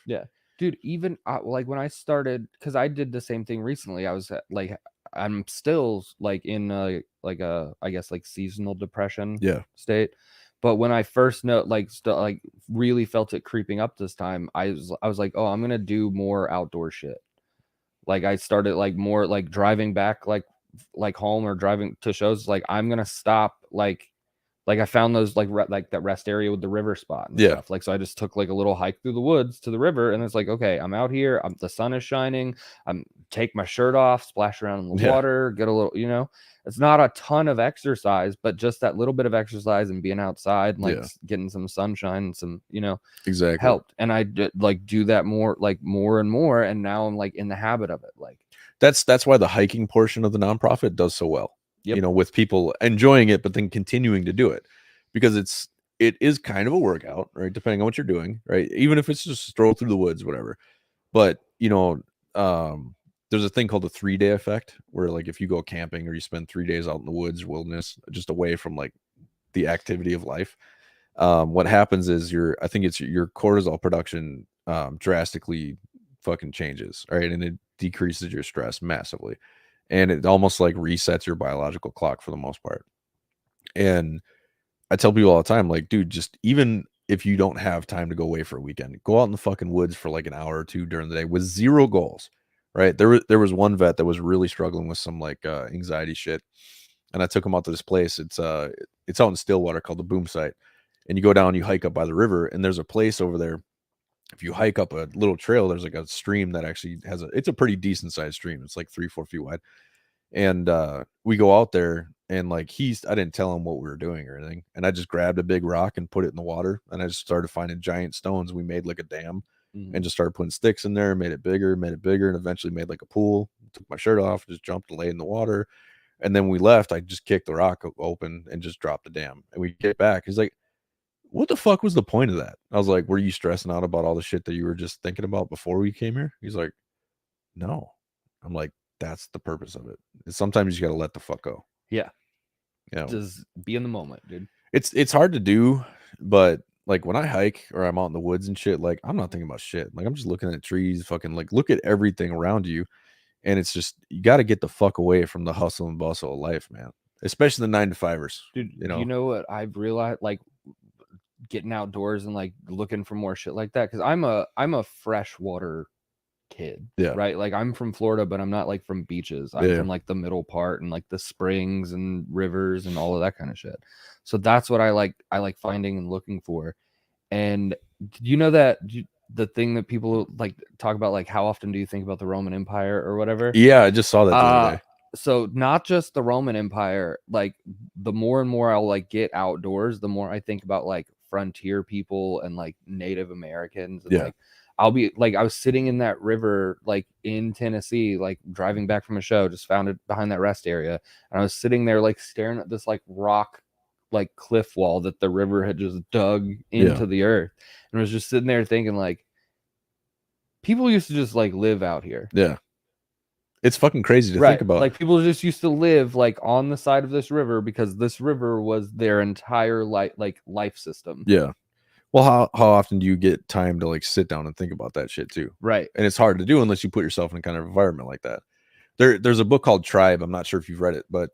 Dude, even like when I started, because I did the same thing recently. I was like, I'm still like in like a, I guess like seasonal depression Yeah. state. But when I first like really felt it creeping up this time, I was like, oh, I'm gonna do more outdoor shit. Like I started like more like driving back like home or driving to shows. Like I'm gonna stop like I found those like that rest area with the river spot and Yeah. stuff. Like so I just took like a little hike through the woods to the river, and it's like, okay, I'm out here. The sun is shining. I'm take my shirt off, splash around in the Yeah. water, get a little, it's not a ton of exercise, but just that little bit of exercise and being outside and like Yeah. getting some sunshine and some, Exactly. helped. And I did like do that more and more, and now I'm like in the habit of it. Like That's why the hiking portion of the nonprofit does so well. Yep. With people enjoying it, but then continuing to do it, because it is kind of a workout, right? Depending on what you're doing, right? Even if it's just a stroll through the woods, whatever. But there's a thing called the 3-day effect, where like if you go camping or you spend 3 days out in the woods, wilderness, just away from like the activity of life, what happens is your cortisol production drastically fucking changes, right? And it decreases your stress massively, and it almost like resets your biological clock for the most part. And I tell people all the time, like, dude, just even if you don't have time to go away for a weekend, go out in the fucking woods for like an hour or two during the day with zero goals, right? There was one vet that was really struggling with some like anxiety shit, and I took him out to this place. It's out in Stillwater called the Boom Site, and you go down, you hike up by the river, and there's a place over there. If you hike up a little trail, there's like a stream that actually it's a pretty decent sized stream. It's like 3-4 feet wide. And we go out there, and like I didn't tell him what we were doing or anything. And I just grabbed a big rock and put it in the water. And I just started finding giant stones. We made like a dam and just started putting sticks in there, made it bigger, and eventually made like a pool. Took my shirt off, just jumped and laid in the water. And then we left. I just kicked the rock open and just dropped the dam. And we get back. He's like, what the fuck was the point of that? I was like, were you stressing out about all the shit that you were just thinking about before we came here? He's like, no. I'm like, that's the purpose of it. Sometimes you got to let the fuck go. Yeah. Just be in the moment, dude. It's hard to do, but like when I hike or I'm out in the woods and shit, like I'm not thinking about shit. Like I'm just looking at trees, fucking like look at everything around you. And it's just, you got to get the fuck away from the hustle and bustle of life, man. Especially the 9-to-5ers. Dude, you know what I've realized, like getting outdoors and like looking for more shit like that, because I'm a freshwater kid, right? Like I'm from Florida, but I'm not like from beaches. I'm from like the middle part and like the springs and rivers and all of that kind of shit. So that's what I like finding and looking for. And you know that the thing that people like talk about, like how often do you think about the Roman Empire or whatever? Yeah, I just saw that the other day. So not just the Roman Empire, like the more and more I'll like get outdoors, the more I think about like frontier people and like Native Americans. And like I'll be like, I was sitting in that river, like in Tennessee, like driving back from a show, just found it behind that rest area. And I was sitting there, like staring at this like rock, like cliff wall that the river had just dug into the earth. And I was just sitting there thinking like, people used to just like live out here. Yeah. It's fucking crazy to think about. Like people just used to live like on the side of this river because this river was their entire life system. Yeah. Well, how often do you get time to like sit down and think about that shit too? Right. And it's hard to do unless you put yourself in a kind of environment like that. There's a book called Tribe. I'm not sure if you've read it, but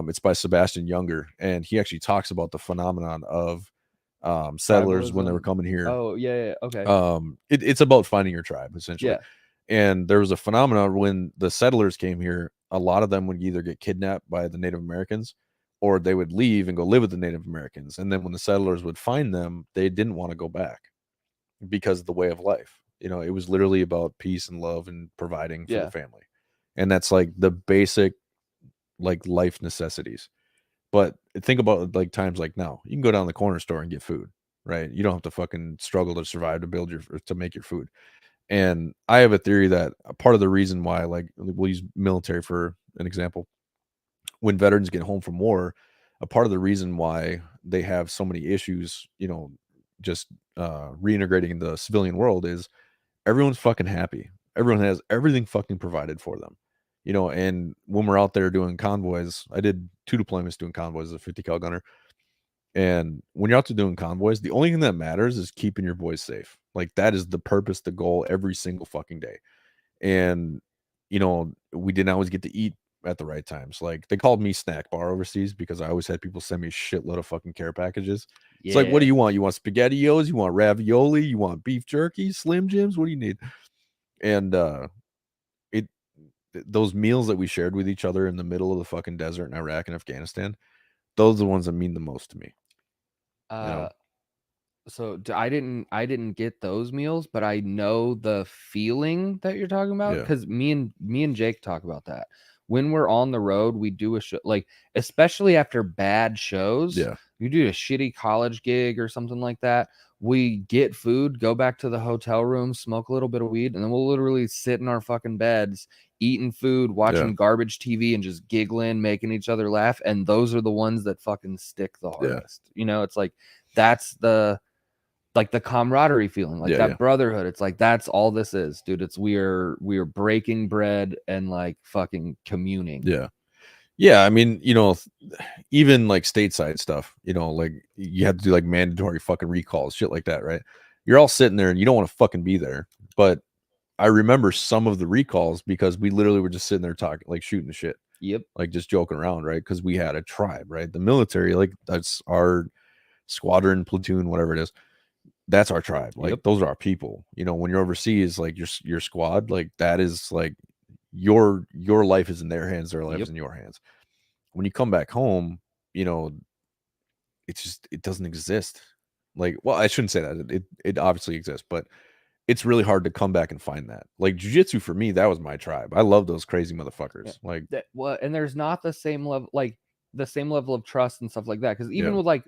it's by Sebastian Junger, and he actually talks about the phenomenon of settlers when they were coming here. Oh yeah, okay. It's about finding your tribe essentially. Yeah. And there was a phenomenon when the settlers came here, a lot of them would either get kidnapped by the Native Americans or they would leave and go live with the Native Americans. And then when the settlers would find them, they didn't want to go back because of the way of life. It was literally about peace and love and providing for the family. And that's like the basic like life necessities. But think about like times like now, you can go down the corner store and get food, right? You don't have to fucking struggle to survive to make your food. And I have a theory that a part of the reason why, like we'll use military for an example, when veterans get home from war, a part of the reason why they have so many issues, just reintegrating in the civilian world is everyone's fucking happy. Everyone has everything fucking provided for them, and when we're out there doing convoys, I did 2 deployments doing convoys as a 50 cal gunner. And when you're out there doing convoys, the only thing that matters is keeping your boys safe. Like that is the purpose, the goal every single fucking day. And, you know, we didn't always get to eat at the right times. Like they called me snack bar overseas because I always had people send me a shitload of fucking care packages. It's like, what do you want? You want SpaghettiOs? You want ravioli? You want beef jerky? Slim Jims? What do you need? And those meals that we shared with each other in the middle of the fucking desert in Iraq and Afghanistan, those are the ones that mean the most to me. You know? So I didn't get those meals, but I know the feeling that you're talking about because me and Jake talk about that. When we're on the road, we do a show, like especially after bad shows. Yeah. You do a shitty college gig or something like that. We get food, go back to the hotel room, smoke a little bit of weed, and then we'll literally sit in our fucking beds, eating food, watching garbage TV, and just giggling, making each other laugh. And those are the ones that fucking stick the hardest. You know, it's like that's the camaraderie feeling, like that brotherhood. It's like that's all this is, dude. It's we are breaking bread and like fucking communing. Yeah, I mean, you know, even like stateside stuff, you know, like you have to do like mandatory fucking recalls, shit like that, right? You're all sitting there and you don't want to fucking be there. But I remember some of the recalls because we literally were just sitting there talking, like shooting the shit. Yep. Like just joking around, right? Because we had a tribe, right? The military, like that's our squadron, platoon, whatever it is. That's our tribe. Like those are our people. You know, when you're overseas, like your squad, like that is like your life is in their hands, their life is in your hands. When you come back home, you know, it's just it doesn't exist. Like, well, I shouldn't say that. It obviously exists, but it's really hard to come back and find that. Like jiu-jitsu for me, that was my tribe. I love those crazy motherfuckers. Like and there's not the same level, like the same level of trust and stuff like that. Because even with like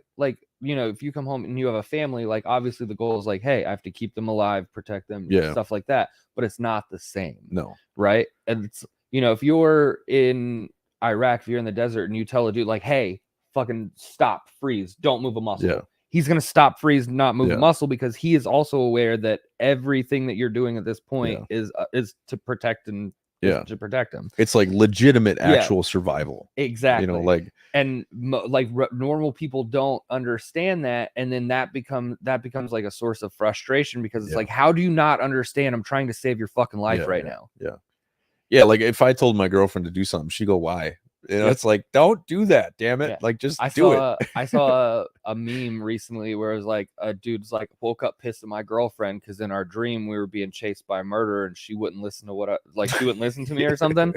you know, if you come home and you have a family, like obviously the goal is like, hey, I have to keep them alive, protect them, stuff like that. But it's not the same. No. Right. And it's, you know, if you're in Iraq, if you're in the desert and you tell a dude like, hey, fucking stop, freeze, don't move a muscle. He's going to stop, freeze, not move a muscle because he is also aware that everything that you're doing at this point is to protect and to protect him. It's like legitimate actual survival. Exactly. You know, like, and like normal people don't understand that. And then that becomes like a source of frustration because it's like, how do you not understand? I'm trying to save your fucking life right now. Yeah. Like if I told my girlfriend to do something, she'd go, why? You know, it's like, don't do that, damn it. Like just do it. I saw a meme recently where it was like a dude's like woke up pissed at my girlfriend because in our dream we were being chased by a murderer and she wouldn't listen to she wouldn't listen to me or something.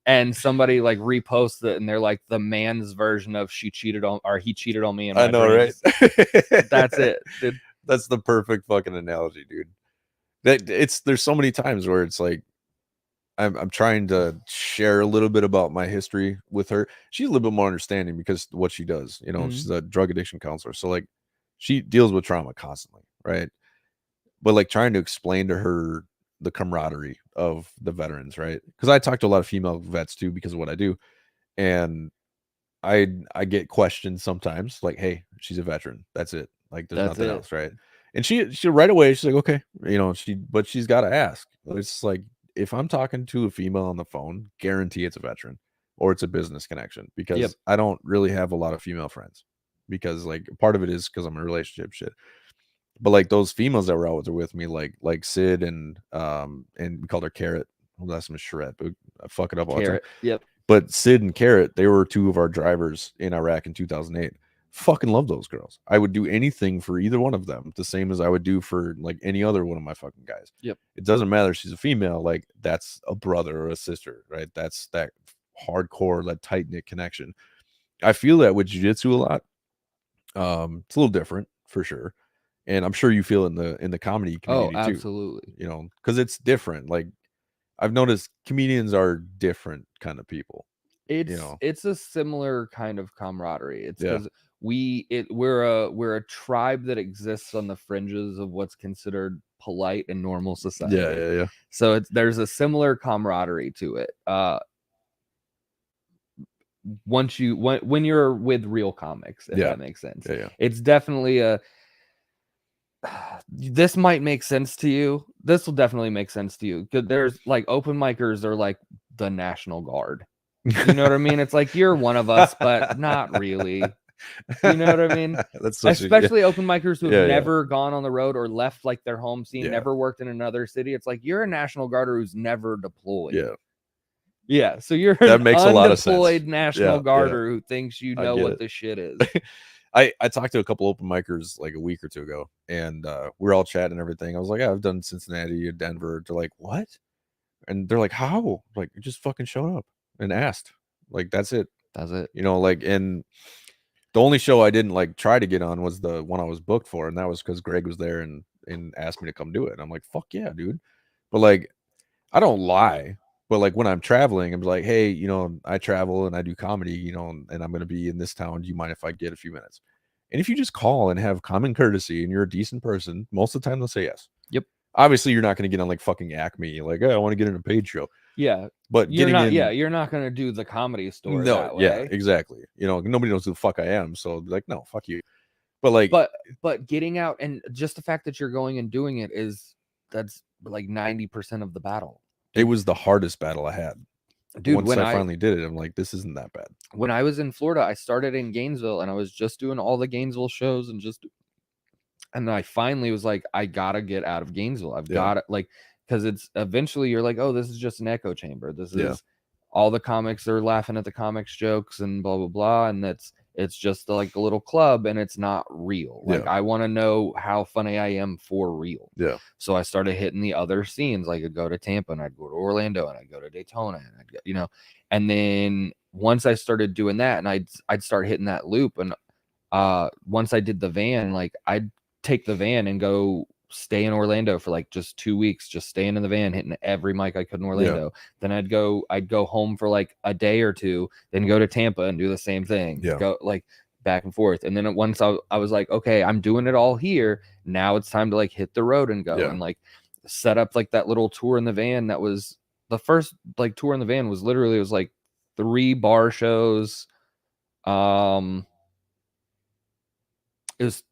And somebody like reposted it and they're like the man's version of he cheated on me. I know, dreams. Right? That's it, dude. That's the perfect fucking analogy, dude. There's so many times where it's like I'm trying to share a little bit about my history with her. She's a little bit more understanding because what she does, you know, she's a drug addiction counselor. So like she deals with trauma constantly, right? But like trying to explain to her the camaraderie of the veterans, right? Because I talk to a lot of female vets too because of what I do. And I get questions sometimes like, hey, she's a veteran. That's it. Like there's nothing else, right? And she right away, she's like, okay, you know, but she's got to ask. It's like, if I'm talking to a female on the phone, guarantee it's a veteran or it's a business connection because I don't really have a lot of female friends because like part of it is because I'm in a relationship shit. But like those females that were out there with me, like Sid and we called her Carrot. Well, that's Miss Charette, but I fuck it up all the time. Yep. But Sid and Carrot, they were two of our drivers in Iraq in 2008. Fucking love those girls. I would do anything for either one of them, the same as I would do for like any other one of my fucking guys. Yep. It doesn't matter if she's a female, like that's a brother or a sister, right? That's that hardcore, that tight-knit connection. I feel that with jiu-jitsu a lot. It's a little different for sure. And I'm sure you feel it in the comedy community too. Absolutely. You know, because it's different. Like I've noticed comedians are different kind of people. It's a similar kind of camaraderie. It's because we're a tribe that exists on the fringes of what's considered polite and normal society. Yeah. So there's a similar camaraderie to it. When you're with real comics, if that makes sense. Yeah. It's definitely this might make sense to you. This will definitely make sense to you. There's like open micers are like the National Guard. You know what I mean? It's like you're one of us, but not really. You know what I mean? That's such Especially open micers who've Yeah, yeah. never gone on the road or left like their home scene, Yeah. never worked in another city. It's like you're a National Guarder who's never deployed. Yeah. Yeah. So you're That an makes a lot of undeployed sense. National Yeah, Guarder who thinks you I know get what it. the shit is. I talked to a couple open micers like a week or two ago, and we were all chatting and everything. I was like, yeah, I've done Cincinnati and Denver. They're like, what? And they're like, how? Like, you just fucking showed up and asked. Like, that's it. That's it. You know, like, and the only show I didn't like try to get on was the one I was booked for, and that was because Greg was there and asked me to come do it. And I'm like, fuck yeah, dude. But like, I don't lie. But like when I'm traveling, I'm like, hey, you know, I travel and I do comedy, you know, and I'm going to be in this town. Do you mind if I get a few minutes? And if you just call and have common courtesy and you're a decent person, most of the time they'll say yes. Yep. Obviously, you're not going to get on like fucking Acme, like, oh, I want to get in a paid show. Yeah. But You're getting not, in, yeah, you're not going to do the Comedy Store no, that way. yeah, exactly. You know, nobody knows who the fuck I am. So I'll be like, no, fuck you. But like, but getting out and just the fact that you're going and doing it that's like 90% of the battle. It was the hardest battle I had. Dude, once when I finally did it, I'm like, this isn't that bad. When I was in Florida, I started in Gainesville and I was just doing all the Gainesville shows and I finally was like, I gotta get out of Gainesville. I've got it, like, because it's eventually you're like, oh, this is just an echo chamber. This is all the comics are laughing at the comics jokes and blah blah blah, and it's just like a little club and it's not real. Like I want to know how funny I am for real. Yeah. So I started hitting the other scenes. Like I'd go to Tampa and I'd go to Orlando and I'd go to Daytona and I'd go, you know, and then once I started doing that and I'd start hitting that loop. And once I did the van, like I'd take the van and go stay in Orlando for like just 2 weeks, just staying in the van, hitting every mic I could in Orlando. Then I'd go home for like a day or two, then go to Tampa and do the same thing. Go like back and forth. And then once I was like, okay, I'm doing it all here. Now it's time to like hit the road and go and like set up like that little tour in the van. That was the first like tour in the van was literally, it was like 3 bar shows. It was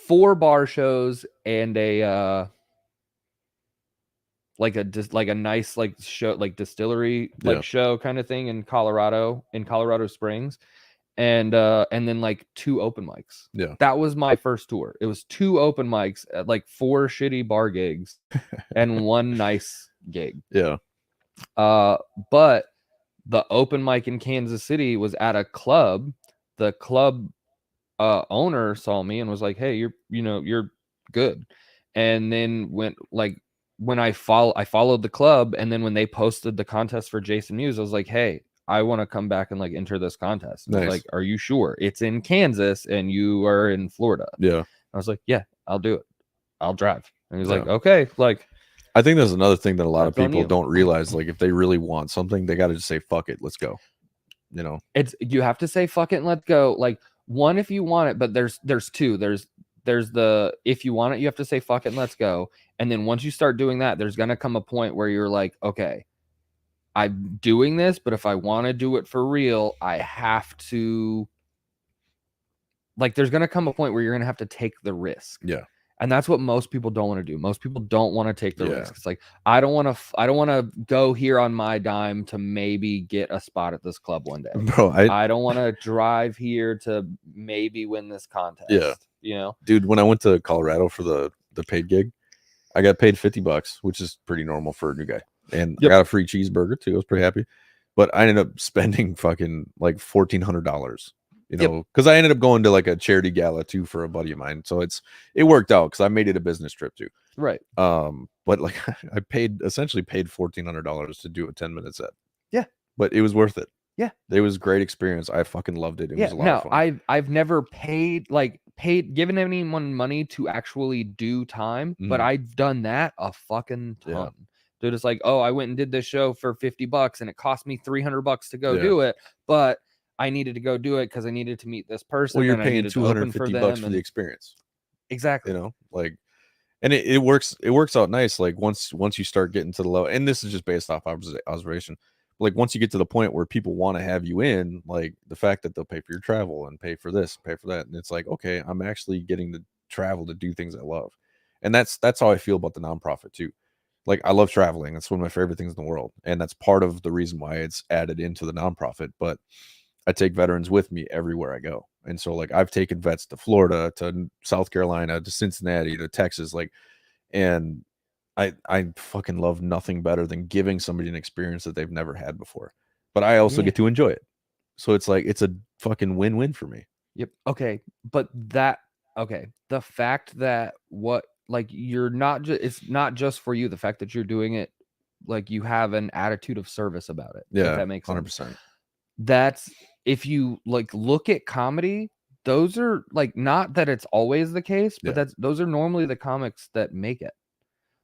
4 bar shows and a like a nice like show, like distillery like show kind of thing in Colorado Springs, and then like 2 open mics. That was my first tour. It was 2 open mics at like 4 shitty bar gigs and 1 nice gig. But the open mic in Kansas City was at a club. The club owner saw me and was like, hey, you're good. And then when I followed the club, and then when they posted the contest for Jason Mewes, I was like, hey, I want to come back and like enter this contest. Nice. Like, are you sure? It's in Kansas and you are in Florida. I was like, yeah, I'll do it. I'll drive. And he's like, okay. Like, I think there's another thing that a lot of people don't realize. Like, if they really want something, they got to just say, fuck it, let's go. You know, you have to say, fuck it and let's go. Like, one, if you want it, but there's 2. There's the, if you want it, you have to say, fuck it and let's go. And then once you start doing that, there's going to come a point where you're like, okay, I'm doing this, but if I want to do it for real, I have to, like, there's going to come a point where you're going to have to take the risk. And that's what most people don't want to do. Most people don't want to take the risk. It's like, I don't want to go here on my dime to maybe get a spot at this club one day. Bro, I don't want to drive here to maybe win this contest. You know, dude, when I went to Colorado for the paid gig, I got paid $50, which is pretty normal for a new guy. And I got a free cheeseburger too. I was pretty happy. But I ended up spending fucking like $1,400. You know, because I ended up going to like a charity gala too for a buddy of mine. So it worked out because I made it a business trip too. Right. But like I essentially paid $1,400 to do a 10-minute set. But it was worth it. It was a great experience. I fucking loved it. It was a lot of fun. I've never given anyone money to actually do time, but I've done that a fucking ton. Dude, it's like, oh, I went and did this show for $50 and it cost me $300 to go do it, but I needed to go do it because I needed to meet this person. Well, you're paying $250 for the experience. Exactly. You know, like, and it works out nice. Like once you start getting to the level, and this is just based off observation. Like once you get to the point where people want to have you in, like the fact that they'll pay for your travel and pay for this, pay for that, and it's like, okay, I'm actually getting to travel to do things I love, and that's how I feel about the nonprofit too. Like I love traveling; it's one of my favorite things in the world, and that's part of the reason why it's added into the nonprofit. But I take veterans with me everywhere I go. And so like I've taken vets to Florida, to South Carolina, to Cincinnati, to Texas, like, and I fucking love nothing better than giving somebody an experience that they've never had before. But I also get to enjoy it. So it's like it's a fucking win-win for me. Yep. Okay. But the fact that you're not just, it's not just for you, the fact that you're doing it, like you have an attitude of service about it. Yeah, if that makes 100%. sense. That's, if you like look at comedy, those are like, not that it's always the case, but those are normally the comics that make it.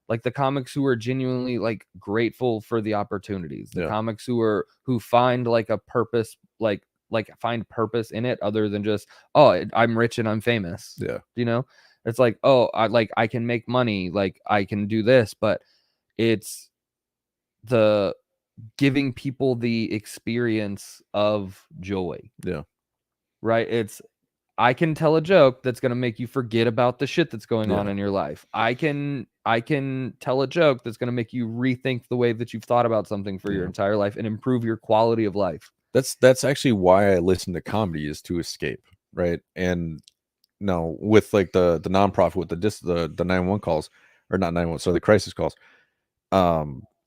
Like the comics who are genuinely like grateful for the opportunities, the comics who find like a purpose, like find purpose in it other than just, oh, I'm rich and I'm famous. Yeah. You know, it's like, oh, I can make money, like I can do this, but it's the giving people the experience of joy. Yeah. Right. It's, I can tell a joke that's going to make you forget about the shit that's going on in your life. I can tell a joke that's going to make you rethink the way that you've thought about something for your entire life and improve your quality of life. That's actually why I listen to comedy, is to escape, right? And no, with like the nonprofit, with the 911 calls, or not 911, so the crisis calls.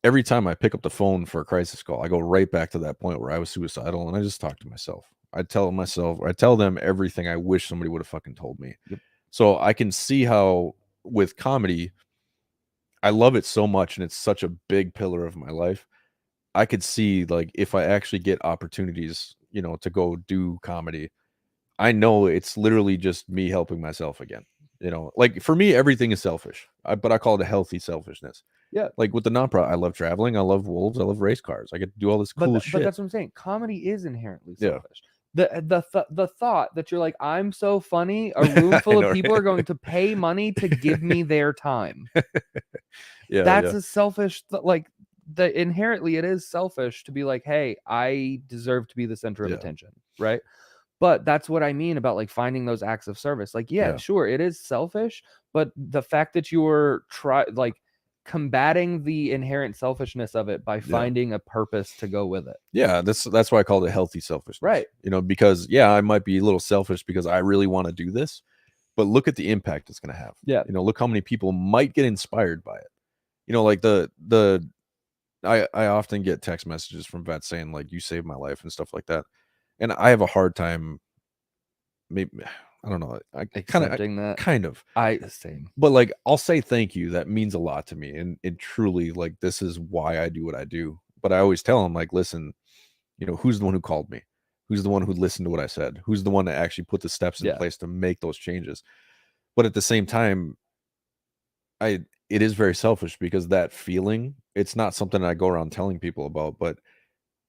Every time I pick up the phone for a crisis call, I go right back to that point where I was suicidal, and I just talk to myself. I tell them everything I wish somebody would have fucking told me. Yep. So I can see how with comedy, I love it so much, and it's such a big pillar of my life. I could see like if I actually get opportunities, to go do comedy, I know it's literally just me helping myself again. Like for me, everything is selfish, but I call it a healthy selfishness. Yeah. Like with the nonprofit, I love traveling. I love wolves. I love race cars. I get to do all this cool shit. But that's what I'm saying. Comedy is inherently selfish. The thought that you're like, I'm so funny, a room full of people are going to pay money to give me their time. That's a selfish, inherently it is selfish to be like, hey, I deserve to be the center of attention, right? But that's what I mean about like finding those acts of service. Like, sure, it is selfish, but the fact that you're combating the inherent selfishness of it by finding a purpose to go with it. Yeah, that's why I call it healthy selfishness. Right. Because I might be a little selfish because I really want to do this, but look at the impact it's going to have. Yeah. Look how many people might get inspired by it. Like I often get text messages from vets saying like, you saved my life and stuff like that. And I have a hard time, maybe, I don't know, same. But like, I'll say thank you. That means a lot to me. And it truly, like, this is why I do what I do. But I always tell them, like, listen, who's the one who called me? Who's the one who listened to what I said? Who's the one that actually put the steps in place to make those changes? But at the same time, it is very selfish, because that feeling, it's not something I go around telling people about, but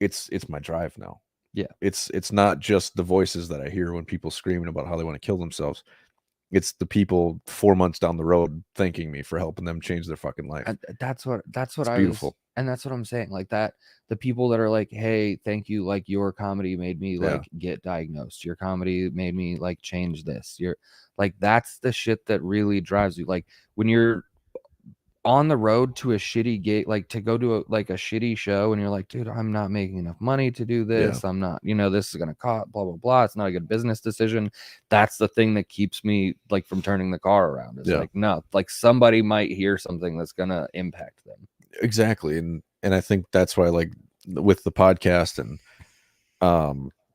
it's my drive now. Yeah. It's not just the voices that I hear when people screaming about how they want to kill themselves. It's the people 4 months down the road thanking me for helping them change their fucking life. And that's what it's beautiful. And that's what I'm saying. Like that, the people that are like, hey, thank you. Like your comedy made me like get diagnosed. Your comedy made me like change this. You're like, that's the shit that really drives you. Like when you're on the road to a shitty gig, like to go to a shitty show, and you're like, dude, I'm not making enough money to do this. I'm not, this is going to cost blah, blah, blah. It's not a good business decision. That's the thing that keeps me like from turning the car around. It's like, no, like somebody might hear something that's going to impact them. Exactly. And I think that's why, like with the podcast, and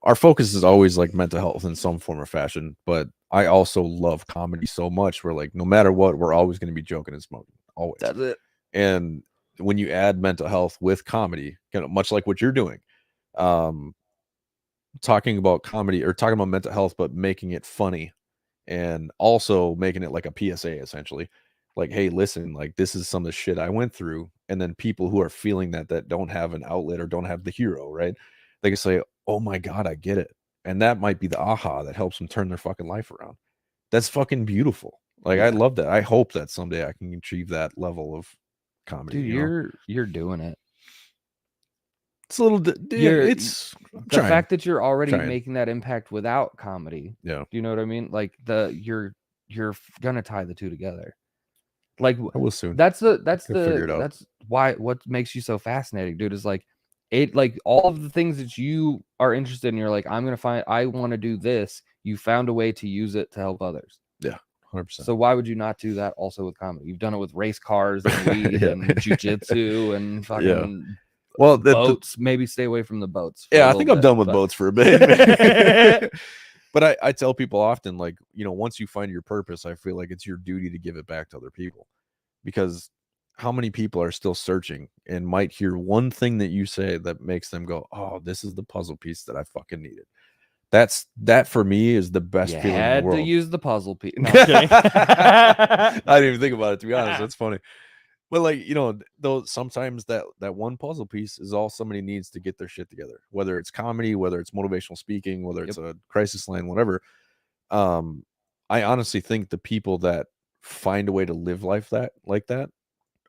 our focus is always like mental health in some form or fashion, but I also love comedy so much. We're like, no matter what, we're always going to be joking and smoking. Always. That's it. And when you add mental health with comedy, much like what you're doing, talking about comedy or talking about mental health, but making it funny, and also making it like a PSA, essentially, like, hey, listen, like this is some of the shit I went through. And then people who are feeling that don't have an outlet or don't have the hero, right? They can say, oh my God, I get it. And that might be the aha that helps them turn their fucking life around. That's fucking beautiful. Like, I love that. I hope that someday I can achieve that level of comedy. Dude, you're doing it. It's a little, it's the fact that you're already making that impact without comedy. Yeah. Do you know what I mean? Like you're gonna tie the two together. Like I will soon. That's why what makes you so fascinating, dude, is like it like all of the things that you are interested in, you're like, I want to do this. You found a way to use it to help others. Yeah, 100%. So why would you not do that also with comedy? You've done it with race cars and weed and jujitsu and fucking boats. Maybe stay away from the boats. Yeah, I think I'm done with boats for a bit. But I tell people often, like, you know, once you find your purpose, I feel like it's your duty to give it back to other people, because how many people are still searching and might hear one thing that you say that makes them go, oh, this is the puzzle piece that I fucking needed. That for me is the best feeling in the world. To use the puzzle piece. No, I'm kidding. I didn't even think about it, to be honest. That's funny. But like, you know, though sometimes that one puzzle piece is all somebody needs to get their shit together, whether it's comedy, whether it's motivational speaking, whether it's a crisis line, whatever. I honestly think the people that find a way to live life like that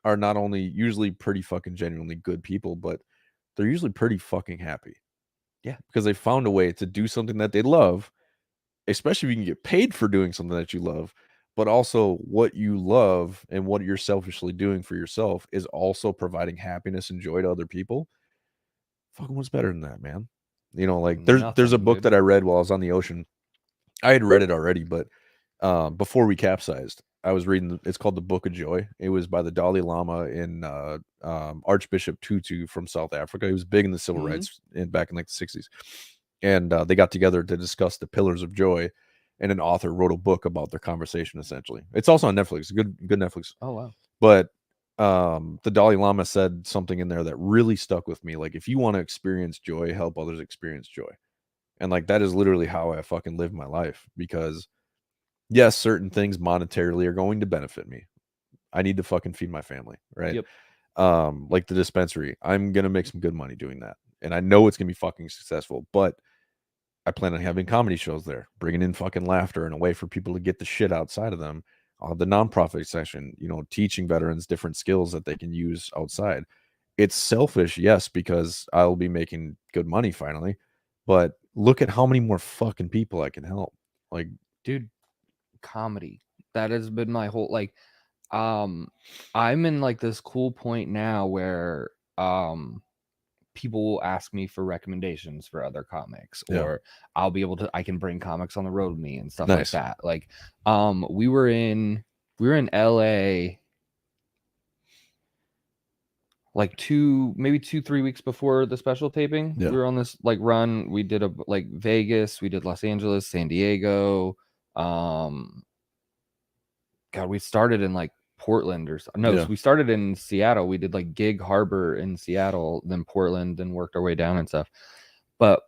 are not only usually pretty fucking genuinely good people, but they're usually pretty fucking happy. Yeah. Because they found a way to do something that they love, especially if you can get paid for doing something that you love. But also what you love and what you're selfishly doing for yourself is also providing happiness and joy to other people. Fucking what's better than that, man? You know, like there's a book that I read while I was on the ocean. I had read it already, but before we capsized, I was reading. It's called The Book of Joy. It was by the Dalai Lama and Archbishop Tutu from South Africa. He was big in the civil rights back in like the 60s. And they got together to discuss the pillars of joy. And an author wrote a book about their conversation, essentially. It's also on Netflix. Good Netflix. Oh, wow. But the Dalai Lama said something in there that really stuck with me. Like, if you want to experience joy, help others experience joy. And like, that is literally how I fucking live my life. Because yes, certain things monetarily are going to benefit me. I need to fucking feed my family, right? Yep. Like the dispensary, I'm going to make some good money doing that. And I know it's going to be fucking successful, but I plan on having comedy shows there, bringing in fucking laughter and a way for people to get the shit outside of them. I'll have the nonprofit section, you know, teaching veterans different skills that they can use outside. It's selfish, yes, because I'll be making good money finally, but look at how many more fucking people I can help. Like, dude, comedy. That has been my whole, like, I'm in like this cool point now where people will ask me for recommendations for other comics, or I can bring comics on the road with me and stuff like that. Like, we were in LA like 3 weeks before the special taping. We were on this like run. We did like Vegas, we did Los Angeles, San Diego. God, we started in like Portland so we started in Seattle. We did like Gig Harbor in Seattle, then Portland, then worked our way down and stuff. But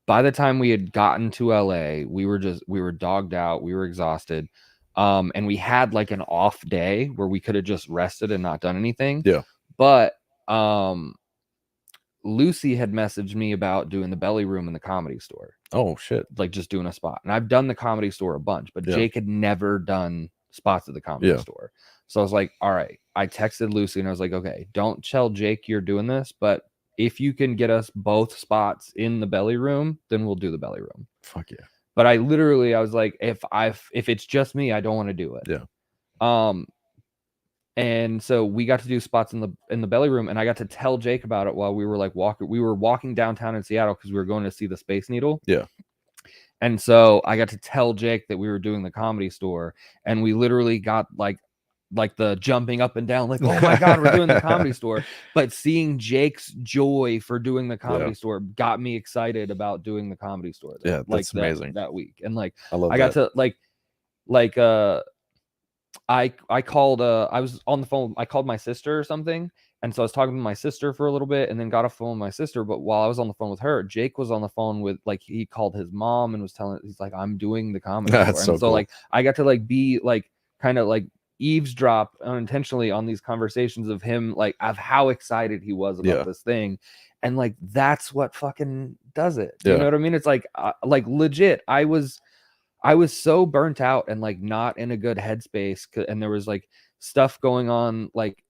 by the time we had gotten to LA, we were dogged out, we were exhausted. And we had like an off day where we could have just rested and not done anything. But Lucy had messaged me about doing the Belly Room in the Comedy Store. Oh shit. Like just doing a spot. And I've done the Comedy Store a bunch, but Jake had never done spots at the Comedy Store. So I was like, all right. I texted Lucy and I was like, okay, don't tell Jake you're doing this, but if you can get us both spots in the Belly Room, then we'll do the Belly Room. Fuck yeah. But I was like, if it's just me, I don't want to do it. Yeah. And so we got to do spots in the Belly Room, and I got to tell Jake about it while we were like walking downtown in Seattle because we were going to see the Space Needle. Yeah. And so I got to tell Jake that we were doing the Comedy Store, and we literally got like the jumping up and down, like, oh my God, we're doing the Comedy Store. But seeing Jake's joy for doing the Comedy Store got me excited about doing the Comedy Store. Yeah, that's amazing. That week. And like, I got to I called, I was on the phone. I called my sister or something. And so I was talking to my sister for a little bit and then got a phone with my sister. But while I was on the phone with her, Jake was on the phone with, like, he called his mom and was he's like, I'm doing the Comedy Store. And so cool. like, I got to like be like, kind of like eavesdrop unintentionally on these conversations of him, like, of how excited he was about this thing. And like, that's what fucking does it. You know what I mean? It's like legit. I was so burnt out and like not in a good headspace. And there was like stuff going on, like,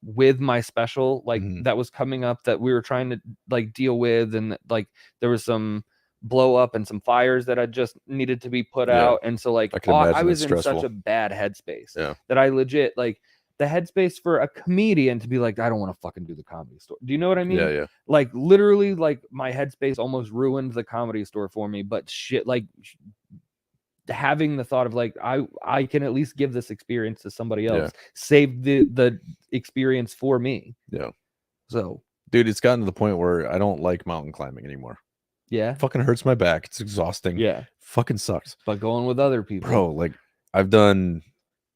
with my special, like that was coming up that we were trying to like deal with. And like, there was some blow up and some fires that I just needed to be put out. And so like, I was in such a bad headspace that I legit, like, the headspace for a comedian to be like, I don't want to fucking do the Comedy Store. Do you know what I mean? Yeah, yeah. Like literally, like my headspace almost ruined the Comedy Store for me. But shit, like having the thought of like I can at least give this experience to somebody else, save the experience for me. Yeah. So, dude, it's gotten to the point where I don't like mountain climbing anymore. Yeah. It fucking hurts my back. It's exhausting. Yeah. Fucking sucks. But going with other people. Bro, like I've done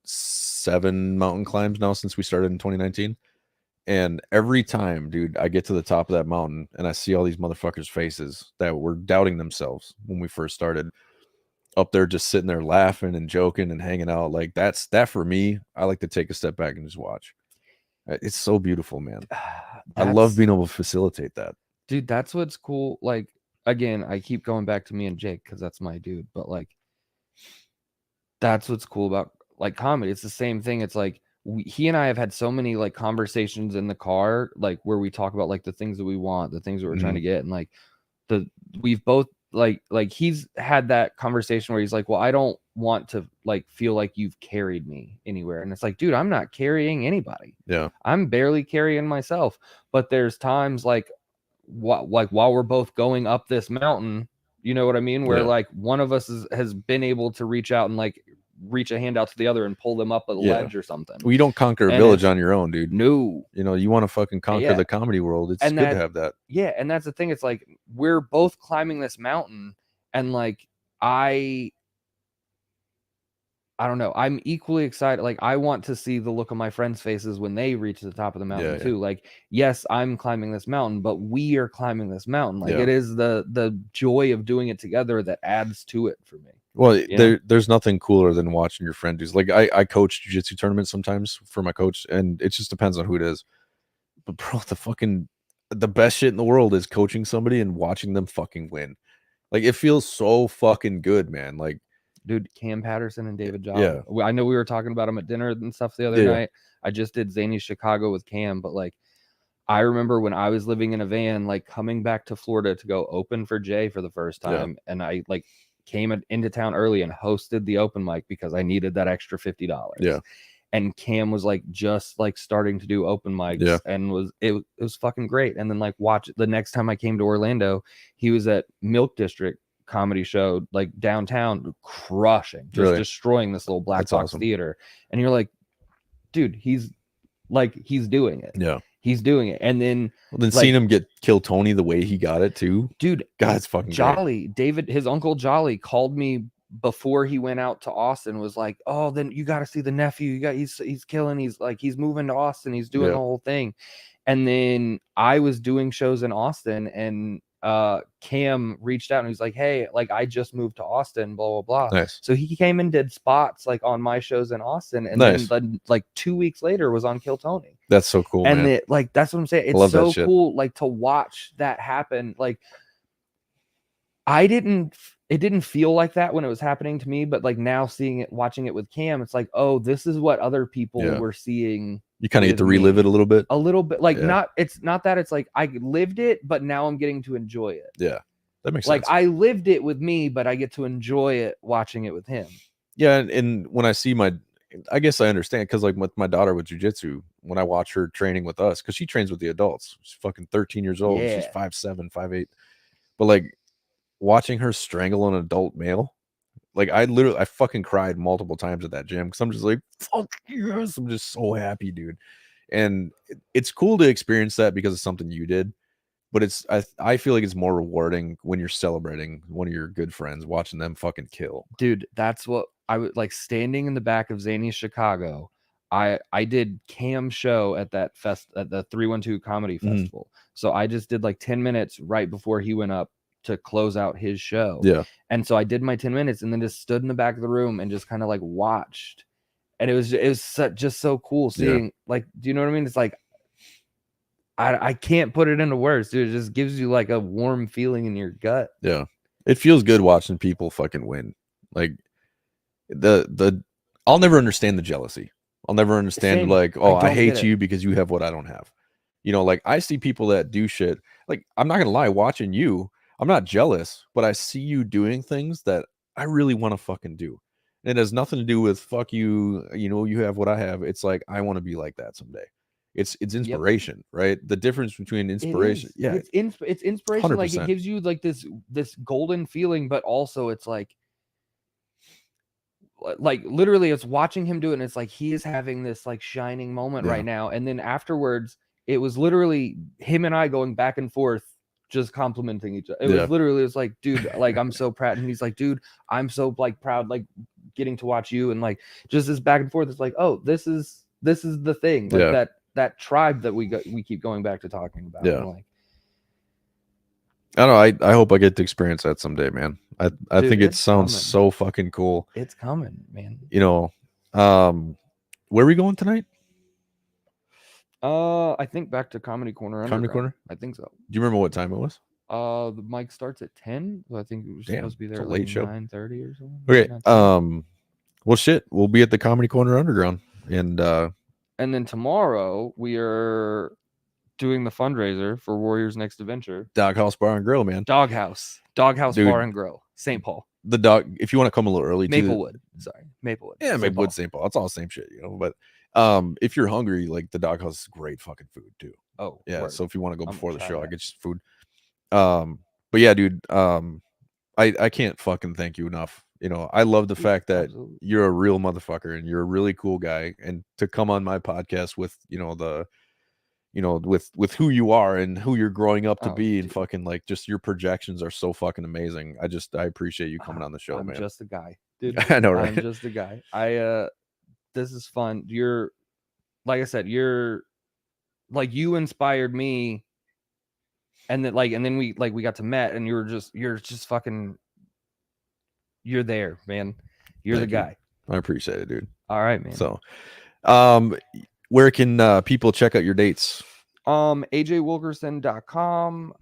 7 mountain climbs now since we started in 2019. And every time, dude, I get to the top of that mountain and I see all these motherfuckers' faces that were doubting themselves when we first started, up there just sitting there laughing and joking and hanging out. Like that for me, I like to take a step back and just watch. It's so beautiful, man. I love being able to facilitate that. Dude, that's what's cool. Like, again, I keep going back to me and Jake because that's my dude. But like, that's what's cool about like comedy. It's the same thing. It's like he and I have had so many like conversations in the car, like where we talk about like the things that we want, the things that we're trying to get, and like we've both like he's had that conversation where he's like, well, I don't want to like feel like you've carried me anywhere. And it's like, dude, I'm not carrying anybody. Yeah. I'm barely carrying myself. But there's times like while we're both going up this mountain, you know what I mean? Where like one of us has been able to reach out and like reach a hand out to the other and pull them up a ledge or something. Well, you don't conquer a village on your own, dude. No. You know, you want to fucking conquer the comedy world. It's good to have that. Yeah. And that's the thing. It's like we're both climbing this mountain and like I don't know. I'm equally excited. Like I want to see the look on my friends' faces when they reach the top of the mountain too. Like, yes, I'm climbing this mountain, but we are climbing this mountain. Like it is the joy of doing it together that adds to it for me. Well, there's nothing cooler than watching your friend do. Like I coach jiu-jitsu tournaments sometimes for my coach, and it just depends on who it is. But bro, the best shit in the world is coaching somebody and watching them fucking win. Like it feels so fucking good, man. Like, dude, Cam Patterson and David Jolly. Yeah. I know we were talking about him at dinner and stuff the other night. I just did Zany Chicago with Cam, but like I remember when I was living in a van, like coming back to Florida to go open for Jay for the first time, and I like came into town early and hosted the open mic because I needed that extra $50. Yeah. And Cam was like just like starting to do open mics and it was fucking great. And then like watch the next time I came to Orlando, he was at Milk District comedy show like downtown, crushing, just destroying this little black box theater. And you're like, dude, he's doing it. Yeah. He's doing it. And then seeing him kill Tony the way he got it too. Dude, God, it's fucking Jolly. Great. David, his uncle Jolly called me before he went out to Austin, was like, oh, then you got to see the nephew. He's killing. He's moving to Austin. He's doing the whole thing. And then I was doing shows in Austin and Cam reached out and he's like, hey, like I just moved to Austin, blah blah blah. Nice. So he came and did spots like on my shows in Austin, and then like 2 weeks later was on Kill Tony. That's so cool, and man. Like that's what I'm saying. It's so cool, like to watch that happen. Like it didn't feel like that when it was happening to me, but like now watching it with Cam, it's like, oh, this is what other people were seeing. You kind of get to relive it a little bit. Like it's not that it's like I lived it, but now I'm getting to enjoy it. Yeah. That makes sense. Like I lived it with me, but I get to enjoy it watching it with him. Yeah, and when I see I guess I understand because like with my daughter with jiu-jitsu, when I watch her training with us, because she trains with the adults. She's fucking 13 years old. Yeah. She's 5'7", 5'8". But like watching her strangle an adult male, like I fucking cried multiple times at that gym because I'm just like, fuck yes, I'm just so happy, dude. And it's cool to experience that because it's something you did, but I feel like it's more rewarding when you're celebrating one of your good friends, watching them fucking kill. Dude, that's what I would like standing in the back of Zany Chicago. I did Cam's show at that at the 312 Comedy Festival. So I just did like 10 minutes right before he went up to close out his show. Yeah. And so I did my 10 minutes and then just stood in the back of the room and just kind of like watched. And it was just so cool seeing like, do you know what I mean? It's like, I can't put it into words, dude. It just gives you like a warm feeling in your gut. Yeah. It feels good watching people fucking win. Like I'll never understand the jealousy. I'll never understand like, oh, I hate you because you have what I don't have. You know, like I see people that do shit. Like, I'm not going to lie, watching you, I'm not jealous, but I see you doing things that I really want to fucking do. It has nothing to do with fuck you, you know, you have what I have. It's like I want to be like that someday. It's inspiration, right? The difference between inspiration, yeah, it's inspiration. Like, it 100%. gives you like this golden feeling, but also it's like literally it's watching him do it, and it's like he is having this like shining moment Yeah. right now. And then afterwards, it was literally him and I going back and forth, just complimenting each other. It Yeah. was literally, it's like, dude, like, I'm so proud. And he's like, dude, I'm so like proud, like getting to watch you. And like just this back and forth. It's like, oh, this is the thing. Like Yeah. that tribe that we keep going back to talking about. Yeah. And like, I don't know. I hope I get to experience that someday, man. I Dude, think it it's sounds coming. so fucking cool. It's coming, man. You know, where are we going tonight? I think back to Comedy Corner. Comedy Underground. Corner? I think so. Do you remember what time it was? The mic starts at 10. So I think it was supposed to be it's there a at like late show. 9:30 or something. Okay. 9:30. Well, shit. We'll be at the Comedy Corner Underground, and then tomorrow we are doing the fundraiser for Warriors Next Adventure. Doghouse Bar and Grill, man. Doghouse Dude. Bar and Grill, St. Paul. The dog. If you want to come a little early, Maplewood. Maplewood. Yeah, St. Maplewood, Paul. St. Paul. It's all the same shit, you know. But if you're hungry, like the Doghouse is great fucking food too. Oh yeah. word. So if you want to go I'm before gonna the try show, I that. get you some food. But yeah, dude. I can't fucking thank you enough. You know, I love the fact that Absolutely. you're a real motherfucker and you're a really cool guy, and to come on my podcast with, you know, with who you are and who you're growing up to Oh, be, and dude. fucking like just your projections are so fucking amazing. I appreciate you coming on the show, I'm man. just a guy, dude. I know, right? I'm just a guy. This is fun. You're, like I said, you're like, you inspired me, and then we got to met, and you're just fucking, you're there, man. You're Thank the you. guy. I appreciate it, dude. All right, man. So, where can people check out your dates? AJWilkerson.com,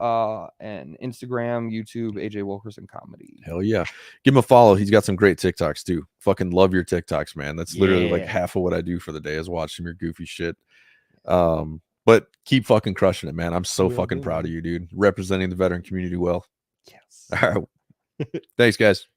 and Instagram, YouTube, AJ Wilkerson Comedy. Hell yeah. Give him a follow. He's got some great TikToks too. Fucking love your TikToks, man. That's literally like half of what I do for the day is watch some of your goofy shit. But keep fucking crushing it, man. I'm so fucking proud of you, dude. Representing the veteran community well. Yes. All right. Thanks, guys.